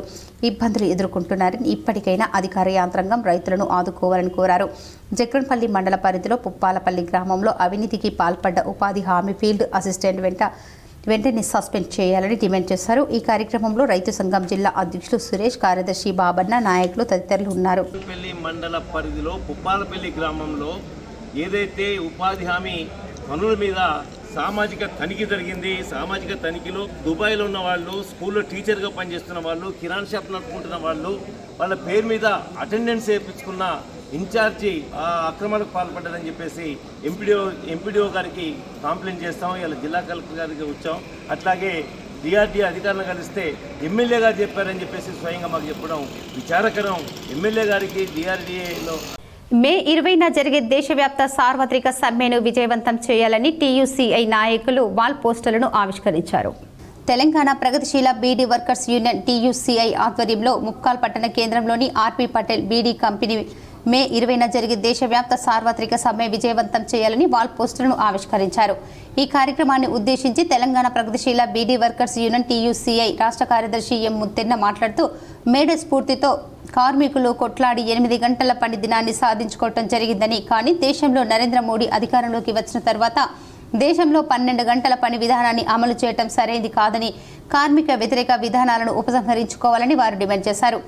ఇబ్బందులు ఎదుర్కొంటున్నారని, ఇప్పటికైనా అధికార యంత్రాంగం రైతులను ఆదుకోవాలని కోరారు. జగ్రన్పల్లి మండల పరిధిలో పుప్పాలపల్లి గ్రామంలో అవినీతికి పాల్పడ్డ ఉపాధి హామీ ఫీల్డ్ అసిస్టెంట్ వెంటనే సస్పెండ్ చేయాలని డిమాండ్ చేశారు. ఈ కార్యక్రమంలో రైతు సంఘం జిల్లా అధ్యక్షులు సురేష్, కార్యదర్శి బాబన్న, నాయకులు తదితరులు ఉన్నారు. మండల పరిధిలో పుప్పాలపల్లి గ్రామంలో ఏదైతే ఉపాధి హామీ పనుల మీద సామాజిక తనిఖీ జరిగింది. సామాజిక తనిఖీలో దుబాయ్లో ఉన్న వాళ్ళు, స్కూల్లో టీచర్గా పనిచేస్తున్న వాళ్ళు, కిరాణా షాప్ నడుపుకుంటున్న వాళ్ళు, వాళ్ళ పేరు మీద అటెండెన్స్ వేయించుకున్న ఇన్ఛార్జి అక్రమాలకు పాల్పడ్డారని చెప్పేసి ఎంపీడీఓ గారికి కంప్లైంట్ చేస్తాం. ఇలా జిల్లా కలెక్టర్ గారికి వచ్చాం. అట్లాగే డిఆర్డీ అధికారులను కలిస్తే ఎమ్మెల్యే గారు చెప్పారని చెప్పేసి స్వయంగా మాకు చెప్పడం విచారకరం. ఎమ్మెల్యే గారికి డిఆర్డీఏలో మే 20న జరిగే దేశవ్యాప్త సార్వత్రిక సమ్మెను విజయవంతం చేయాలని టీయూసీఐ నాయకులు వాల్ పోస్టర్లను ఆవిష్కరించారు. తెలంగాణ ప్రగతిశీల బీడీ వర్కర్స్ యూనియన్ టీయూసీఐ ఆధ్వర్యంలో ముక్కాల్ పట్టణ కేంద్రంలోని ఆర్పీ పటేల్ బీడీ కంపెనీ మే 20న జరిగే దేశవ్యాప్త సార్వత్రిక సమ్మె విజయవంతం చేయాలని వాల్ పోస్టర్లను ఆవిష్కరించారు. ఈ కార్యక్రమాన్ని ఉద్దేశించి తెలంగాణ ప్రగతిశీల బీడీ వర్కర్స్ యూనియన్ టీయూసీఐ రాష్ట్ర కార్యదర్శి ఎం ముత్తెన్న మాట్లాడుతూ, మేడే స్ఫూర్తితో కార్మికులు కొట్లాడి 8 గంటల పని దినాన్ని సాధించుకోవటం జరిగిందని, కానీ దేశంలో నరేంద్ర మోడీ అధికారంలోకి వచ్చిన తర్వాత దేశంలో 12 గంటల పని విధానాన్ని అమలు చేయటం సరైనది కాదని, కార్మిక వ్యతిరేక విధానాలను ఉపసంహరించుకోవాలని వారు డిమాండ్ చేశారు.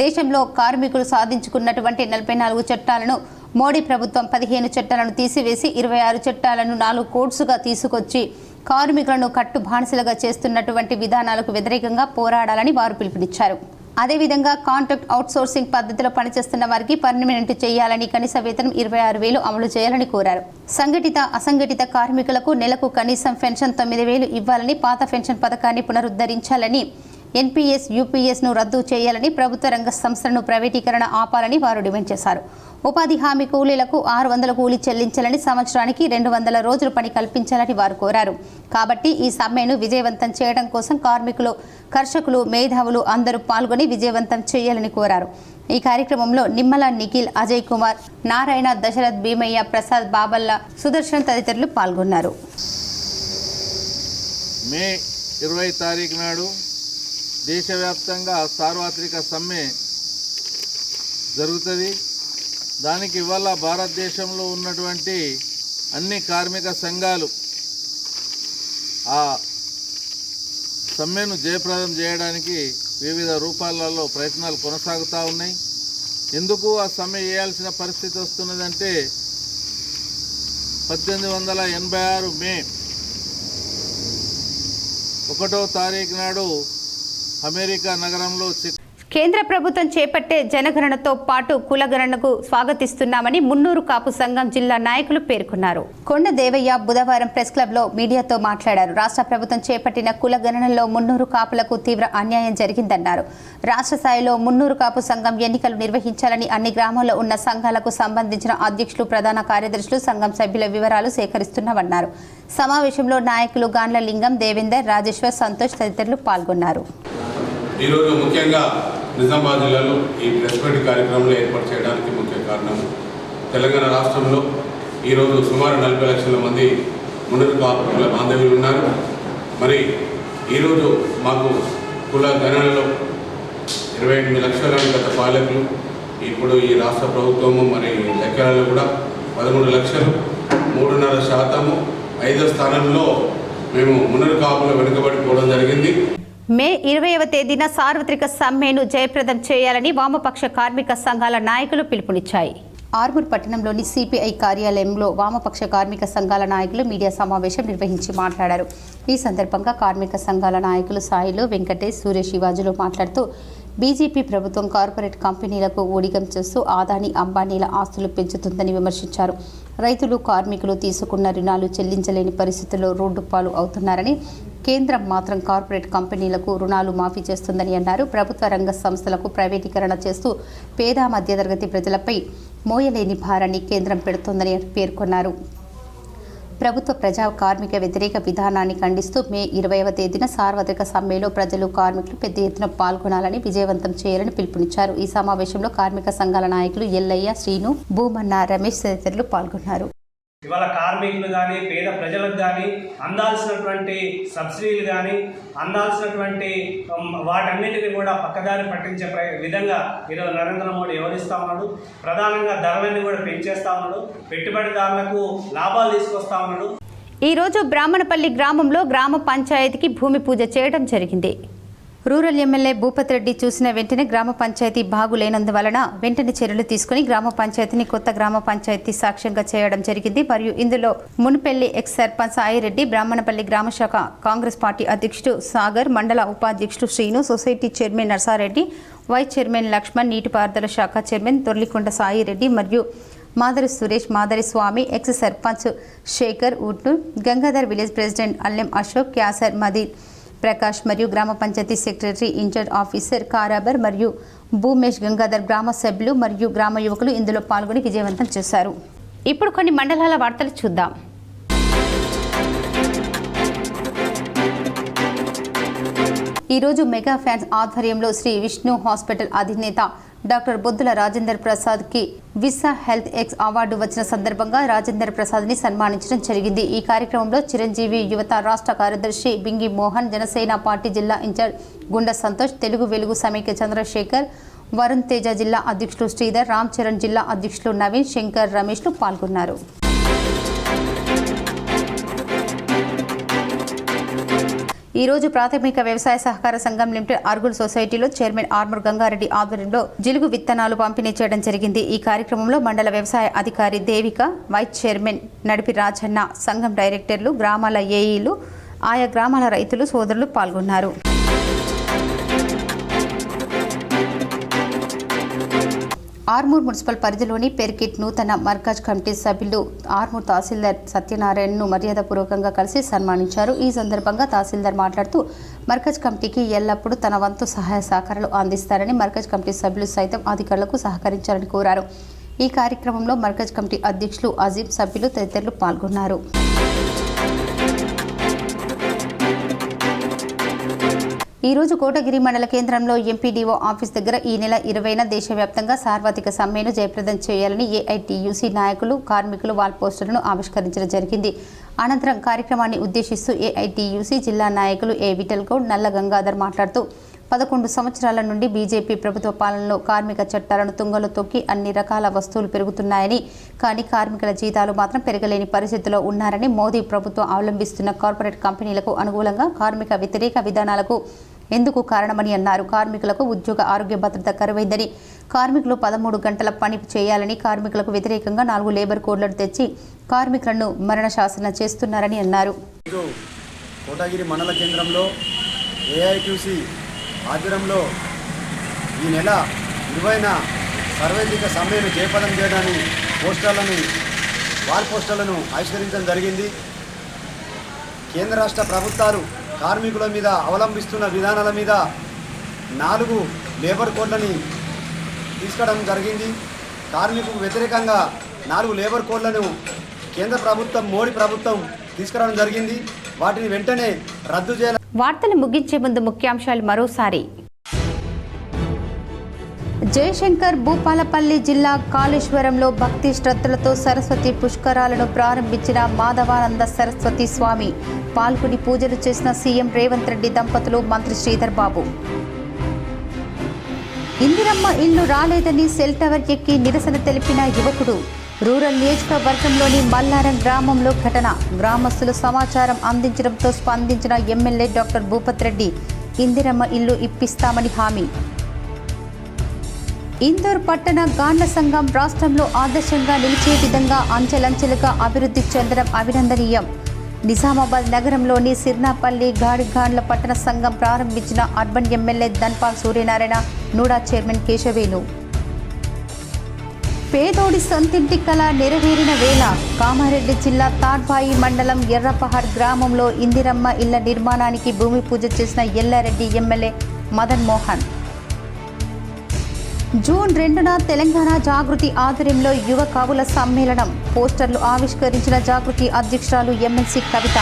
దేశంలో కార్మికులు సాధించుకున్నటువంటి 44 చట్టాలను మోడీ ప్రభుత్వం 15 చట్టాలను తీసివేసి 26 చట్టాలను 4 కోడ్స్గా తీసుకొచ్చి కార్మికులను కట్టు బానిసలుగా చేస్తున్నటువంటి విధానాలకు వ్యతిరేకంగా పోరాడాలని వారు పిలుపునిచ్చారు. అదేవిధంగా కాంట్రాక్ట్ అవుట్సోర్సింగ్ పద్ధతిలో పనిచేస్తున్న వారికి పర్మనెంట్ చేయాలని, కనీస వేతనం 26,000 అమలు చేయాలని కోరారు. సంఘటిత అసంఘటిత కార్మికులకు నెలకు కనీసం పెన్షన్ 9,000 ఇవ్వాలని, పాత పెన్షన్ పథకాన్ని పునరుద్ధరించాలని, ఎన్పీఎస్, యూపీఎస్ను రద్దు చేయాలని, ప్రభుత్వ రంగ సంస్థలను ప్రైవేటీకరణ ఆపాలని వారు డిమాండ్ చేశారు. ఉపాధి హామీ కూలీలకు 600 కూలీ చెల్లించాలని, సంవత్సరానికి 200 రోజులు పని కల్పించాలని వారు కోరారు. కాబట్టి ఈ సమ్మెను విజయవంతం చేయడం కోసం కార్మికులు, కర్షకులు, మేధావులు అందరూ పాల్గొని విజయవంతం చేయాలని కోరారు. ఈ కార్యక్రమంలో నిమ్మల నిఖిల్, అజయ్ కుమార్, నారాయణ, దశరథ్, భీమయ్య, ప్రసాద్, బాబల్ల, సుదర్శన్ తదితరులు పాల్గొన్నారు. మే 20 తారీఖు నాడు దేశవ్యాప్తంగా సార్వత్రిక సమ్మె జరుగుతుంది. దానికి ఇవాళ భారతదేశంలో ఉన్నటువంటి అన్ని కార్మిక సంఘాలు ఆ సమ్మెను జయప్రదం చేయడానికి వివిధ రూపాలలో ప్రయత్నాలు కొనసాగుతూ ఉన్నాయి. ఎందుకు ఆ సమ్మె చేయాల్సిన పరిస్థితి వస్తున్నదంటే 1886 మే 1వ తారీఖు నాడు అమెరికా నగరంలో కేంద్ర ప్రభుత్వం చేపట్టే జనగణనతో పాటు కులగణనకు స్వాగతిస్తున్నామని మున్నూరు కాపు సంఘం జిల్లా నాయకులు పేర్కొన్నారు. కొండ దేవయ్య బుధవారం ప్రెస్ క్లబ్లో మీడియాతో మాట్లాడారు. రాష్ట్ర ప్రభుత్వం చేపట్టిన కులగణనలో మున్నూరు కాపులకు తీవ్ర అన్యాయం జరిగిందన్నారు. రాష్ట్ర స్థాయిలో మున్నూరు కాపు సంఘం ఎన్నికలు నిర్వహించాలని అన్ని గ్రామాల్లో ఉన్న సంఘాలకు సంబంధించిన అధ్యక్షులు, ప్రధాన కార్యదర్శులు, సంఘం సభ్యుల వివరాలు సేకరిస్తున్నామన్నారు. సమావేశంలో నాయకులు గాండ్ల లింగం, దేవేందర్, రాజేశ్వర్, సంతోష్ తదితరులు పాల్గొన్నారు. ఈరోజు ముఖ్యంగా నిజామాబాద్ జిల్లాలో ఈ ప్రెస్ మీట్ కార్యక్రమంలో ఏర్పాటు చేయడానికి ముఖ్య కారణం తెలంగాణ రాష్ట్రంలో ఈరోజు సుమారు 40 లక్షల మంది మునురు కాపు కుల బాంధవ్యులు ఉన్నారు. మరి ఈరోజు మాకు కుల గణనలో 28 లక్షల గత పాలకులు, ఇప్పుడు ఈ రాష్ట్ర ప్రభుత్వము మరి లెక్కలలో కూడా 13 లక్షలు, 3.5%, 5వ స్థానంలో మేము మునురు కాపులు వెనుకబడిపోవడం జరిగింది. మే 20వ తేదీన సార్వత్రిక సమ్మెను జయప్రదం చేయాలని వామపక్ష కార్మిక సంఘాల నాయకులు పిలుపునిచ్చాయి. ఆర్మూర్ పట్టణంలోని సిపిఐ కార్యాలయంలో వామపక్ష కార్మిక సంఘాల నాయకులు మీడియా సమావేశం నిర్వహించి మాట్లాడారు. ఈ సందర్భంగా కార్మిక సంఘాల నాయకులు సాయిలు, వెంకటేష్, సూర్య శివాజులు మాట్లాడుతూ బీజేపీ ప్రభుత్వం కార్పొరేట్ కంపెనీలకు ఊడిగం చేస్తూ ఆదాని, అంబానీల ఆస్తులు పెంచుతుందని విమర్శించారు. రైతులు, కార్మికులు తీసుకున్న రుణాలు చెల్లించలేని పరిస్థితుల్లో రోడ్డు పాలు అవుతున్నారని, కేంద్రం మాత్రం కార్పొరేట్ కంపెనీలకు రుణాలు మాఫీ చేస్తుందని అన్నారు. ప్రభుత్వ రంగ సంస్థలకు ప్రైవేటీకరణ చేస్తూ పేద మధ్యతరగతి ప్రజలపై మోయలేని భారాన్ని కేంద్రం పెడుతోందని పేర్కొన్నారు. ప్రభుత్వ ప్రజా కార్మిక వ్యతిరేక విధానాన్ని ఖండిస్తూ మే 20వ తేదీన సార్వత్రిక సమ్మెలో ప్రజలు, కార్మికులు పెద్ద ఎత్తున పాల్గొనాలని, విజయవంతం చేయాలని పిలుపునిచ్చారు. ఈ సమావేశంలో కార్మిక సంఘాల నాయకులు ఎల్లయ్య, శ్రీను, భూమన్న, రమేష్ తదితరులు పాల్గొన్నారు. ఇవాళ కార్మికులు కానీ, పేద ప్రజలకు కానీ అందాల్సినటువంటి సబ్సిడీలు కానీ, అందాల్సినటువంటి వాటన్నిటిని కూడా పక్కదారి పట్టించే విధంగా ఈరోజు నరేంద్ర మోడీ వ్యవహరిస్తూ ఉన్నాడు. ప్రధానంగా ధరలన్నీ కూడా పెంచేస్తూ ఉన్నాడు. పెట్టుబడిదారులకు లాభాలు తీసుకొస్తా ఉన్నాడు. ఈరోజు బ్రాహ్మణపల్లి గ్రామంలో గ్రామ పంచాయతీకి భూమి పూజ చేయడం జరిగింది. రూరల్ ఎమ్మెల్యే భూపతి రెడ్డి చూసిన వెంటనే గ్రామ పంచాయతీ బాగులేనందువలన వెంటనే చర్యలు తీసుకుని గ్రామ పంచాయతీని కొత్త గ్రామ పంచాయతీ సాక్ష్యంగా చేయడం జరిగింది. మరియు ఇందులో మున్పెల్లి ఎక్స్ సర్పంచ్ సాయిరెడ్డి, బ్రాహ్మణపల్లి గ్రామ శాఖ కాంగ్రెస్ పార్టీ అధ్యక్షుడు సాగర్, మండల ఉపాధ్యక్షుడు Srinu, society chairman Narsareddy, vice chairman Laxman, నీటిపారుదల శాఖ చైర్మన్ తొర్లికొండ సాయిరెడ్డి మరియు Madari Suresh, Madari Swamy, ex sarpanch Shekhar Utnoor, Gangadhar village president Allem Ashok, Kyasar Madhir Prakash మరియు గ్రామ panchayat secretary, incharge officer Karabar మరియు భూమేష్, గంగాధర్, గ్రామ సభ్యులు మరియు గ్రామ యువకులు ఇందులో పాల్గొని విజయవంతం చేశారు. ఇప్పుడు కొన్ని మండలాల వార్తలు చూద్దాం. ఈరోజు మెగా ఫ్యాన్స్ ఆధ్వర్యంలో శ్రీ విష్ణు హాస్పిటల్ అధినేత డాక్టర్ బొద్దుల రాజేందర్ ప్రసాద్కి విసా హెల్త్ ఎక్స్ అవార్డు వచ్చిన సందర్భంగా రాజేందర్ ప్రసాద్ని సన్మానించడం జరిగింది. ఈ కార్యక్రమంలో చిరంజీవి యువత రాష్ట్ర కార్యదర్శి బింగి మోహన్, జనసేన పార్టీ జిల్లా ఇన్ఛార్జ్ గుండ సంతోష్, తెలుగు వెలుగు సమైక్య చంద్రశేఖర్, వరుణ్ తేజ జిల్లా అధ్యక్షులు శ్రీధర్, రామ్ చరణ్ జిల్లా అధ్యక్షులు నవీన్, శంకర్, రమేష్లు పాల్గొన్నారు. ఈరోజు ప్రాథమిక వ్యవసాయ సహకార సంఘం లిమిటెడ్ అర్గుల్ సొసైటీలో చైర్మన్ ఆర్మూర్ గంగారెడ్డి ఆధ్వర్యంలో జిలుగు విత్తనాలు పంపిణీ చేయడం జరిగింది. ఈ కార్యక్రమంలో మండల వ్యవసాయ అధికారి దేవిక, వైస్ చైర్మన్ నడిపి రాజన్న, సంఘం డైరెక్టర్లు, గ్రామాల ఏఈలు, ఆయా గ్రామాల రైతులు సోదరులు పాల్గొన్నారు. ఆర్మూర్ మున్సిపల్ పరిధిలోని పెర్కిట్ నూతన మర్కజ్ కమిటీ సభ్యులు ఆర్మూర్ తహసీల్దార్ సత్యనారాయణను మర్యాదపూర్వకంగా కలిసి సన్మానించారు. ఈ సందర్భంగా తహసీల్దార్ మాట్లాడుతూ మర్కజ్ కమిటీకి ఎల్లప్పుడూ తన వంతు సహాయ సహకారాలు అందిస్తారని, మర్కజ్ కమిటీ సభ్యులు సైతం అధికారులకు సహకరించాలని కోరారు. ఈ కార్యక్రమంలో మర్కజ్ కమిటీ అధ్యక్షులు అజీం, సభ్యులు తదితరులు పాల్గొన్నారు. ఈరోజు కోటగిరి మండల కేంద్రంలో ఎంపీడీఓ ఆఫీస్ దగ్గర ఈ నెల 20న దేశవ్యాప్తంగా సార్వత్రిక సమ్మెను జయప్రదం చేయాలని ఏఐటీయూసీ నాయకులు, కార్మికులు వాల్ పోస్టర్లను ఆవిష్కరించడం జరిగింది. అనంతరం కార్యక్రమాన్ని ఉద్దేశిస్తూ ఏఐటీయూసీ జిల్లా నాయకులు ఏ విఠల్ గౌడ్, నల్ల గంగాధర్ మాట్లాడుతూ 11 సంవత్సరాల నుండి బీజేపీ ప్రభుత్వ పాలనలో కార్మిక చట్టాలను తుంగలో తొక్కి అన్ని రకాల వస్తువులు పెరుగుతున్నాయని, కానీ కార్మికుల జీతాలు మాత్రం పెరగలేని పరిస్థితిలో ఉన్నారని, మోదీ ప్రభుత్వం అవలంబిస్తున్న కార్పొరేట్ కంపెనీలకు అనుకూలంగా కార్మిక వ్యతిరేక విధానాలకు ఎందుకు కారణమని అన్నారు. కార్మికులకు ఉద్యోగ ఆరోగ్య భద్రత కరువైందని, కార్మికులు 13 గంటల పని చేయాలని, కార్మికులకు వ్యతిరేకంగా 4 లేబర్ కోడ్లను తెచ్చి కార్మికులను మరణ శాసన చేస్తున్నారని అన్నారు. కోటగిరి మండల కేంద్రంలో ఏఐటీయూసీ ఆధ్వర్యంలో ఈ నెల 20న సార్వత్రిక సమ్మెను జయప్రదం చేయడానికి వాల్ పోస్టర్లను ఆవిష్కరించడం జరిగింది. కేంద్ర రాష్ట్ర ప్రభుత్వాలు కార్మికుల మీద అవలంబిస్తున్న విధానాల మీద 4 లేబర్ కోడ్లని తీసుకోవడం జరిగింది. కార్మికులకు వ్యతిరేకంగా 4 లేబర్ కోడ్లను కేంద్ర ప్రభుత్వం, మోడీ ప్రభుత్వం తీసుకురావడం జరిగింది. వాటిని వెంటనే రద్దు చేయాలి. వార్తలు ముగించే ముందు ముఖ్యాంశాలు మరోసారి. జయశంకర్ భూపాలపల్లి జిల్లా కాళేశ్వరంలో భక్తి శ్రద్ధలతో సరస్వతి పుష్కరాలను ప్రారంభించిన మాధవానంద సరస్వతి స్వామి పాల్గొని పూజలు చేసిన సీఎం రేవంత్ రెడ్డి దంపతులు, మంత్రి శ్రీధర్ బాబు. ఇందిరమ్మ ఇల్లు రాలేదని సెల్ టవర్ ఎక్కి నిరసన తెలిపిన యువకుడు. రూరల్ నియోజకవర్గంలోని మల్లారం గ్రామంలో ఘటన. గ్రామస్తులు సమాచారం అందించడంతో స్పందించిన ఎమ్మెల్యే డాక్టర్ భూపత్ రెడ్డి ఇందిరమ్మ ఇల్లు ఇప్పిస్తామని హామీ. ఇందోర్ పట్టణ గాండ్ల సంఘం రాష్ట్రంలో ఆదర్శంగా నిలిచే విధంగా అంచెలంచెలుగా అభివృద్ధి చెందడం అభినందనీయం. నిజామాబాద్ నగరంలోని సిర్నాపల్లి గాండ్ల పట్టణ సంఘం ప్రారంభించిన urban MLA Dhanpal Suryanarayana, NUDA chairman Keshavelu. పేదోడి సొంతింటి కళ నెరవేరిన వేళ. కామారెడ్డి జిల్లా తాడ్వాయి మండలం ఎర్రపహాడ్ గ్రామంలో ఇందిరమ్మ ఇళ్ల నిర్మాణానికి భూమి పూజ చేసిన ఎల్లారెడ్డి ఎమ్మెల్యే మదన్ మోహన్. జూన్ 2న తెలంగాణ జాగృతి ఆధ్వర్యంలో యువ కవుల సమ్మేళనం. పోస్టర్లు ఆవిష్కరించిన జాగృతి అధ్యక్షురాలు ఎమ్మెల్సీ కవిత.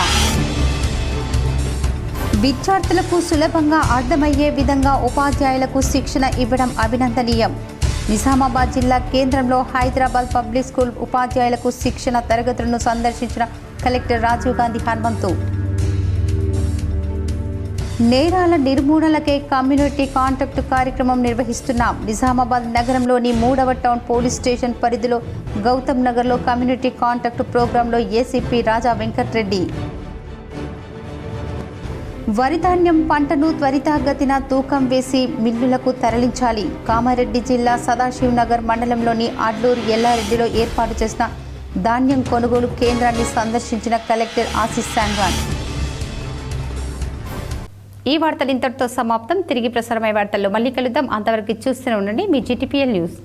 విద్యార్థులకు సులభంగా అర్థమయ్యే విధంగా ఉపాధ్యాయులకు శిక్షణ ఇవ్వడం అభినందనీయం. నిజామాబాద్ జిల్లా కేంద్రంలో హైదరాబాద్ పబ్లిక్ స్కూల్ ఉపాధ్యాయులకు శిక్షణ తరగతులను సందర్శించిన కలెక్టర్ రాజీవ్ గాంధీ హనుమంతు. నేరాల నిర్మూలనకే కమ్యూనిటీ కాంటాక్ట్ కార్యక్రమం నిర్వహిస్తున్నాం. నిజామాబాద్ నగరంలోని 3వ టౌన్ పోలీస్ స్టేషన్ పరిధిలో గౌతమ్ నగర్లో కమ్యూనిటీ కాంటాక్ట్ ప్రోగ్రాంలో ఏసీపీ రాజా వెంకట్రెడ్డి. వరిధాన్యం పంటను త్వరితగతిన తూకం వేసి మిల్లులకు తరలించాలి. కామారెడ్డి జిల్లా సదాశివ్ నగర్ మండలంలోని అడ్లూరు ఎల్లారెడ్డిలో ఏర్పాటు చేసిన ధాన్యం కొనుగోలు కేంద్రాన్ని సందర్శించిన కలెక్టర్ ఆశీస్ సాంగ్వాన్. ఈ వార్తలు ఇంతటితో సమాప్తం. తిరిగి ప్రసారమయ్యే వార్తల్లో మళ్ళీ కలుద్దాం. అంతవరకు చూస్తూనే ఉండండి మీ GTPL న్యూస్.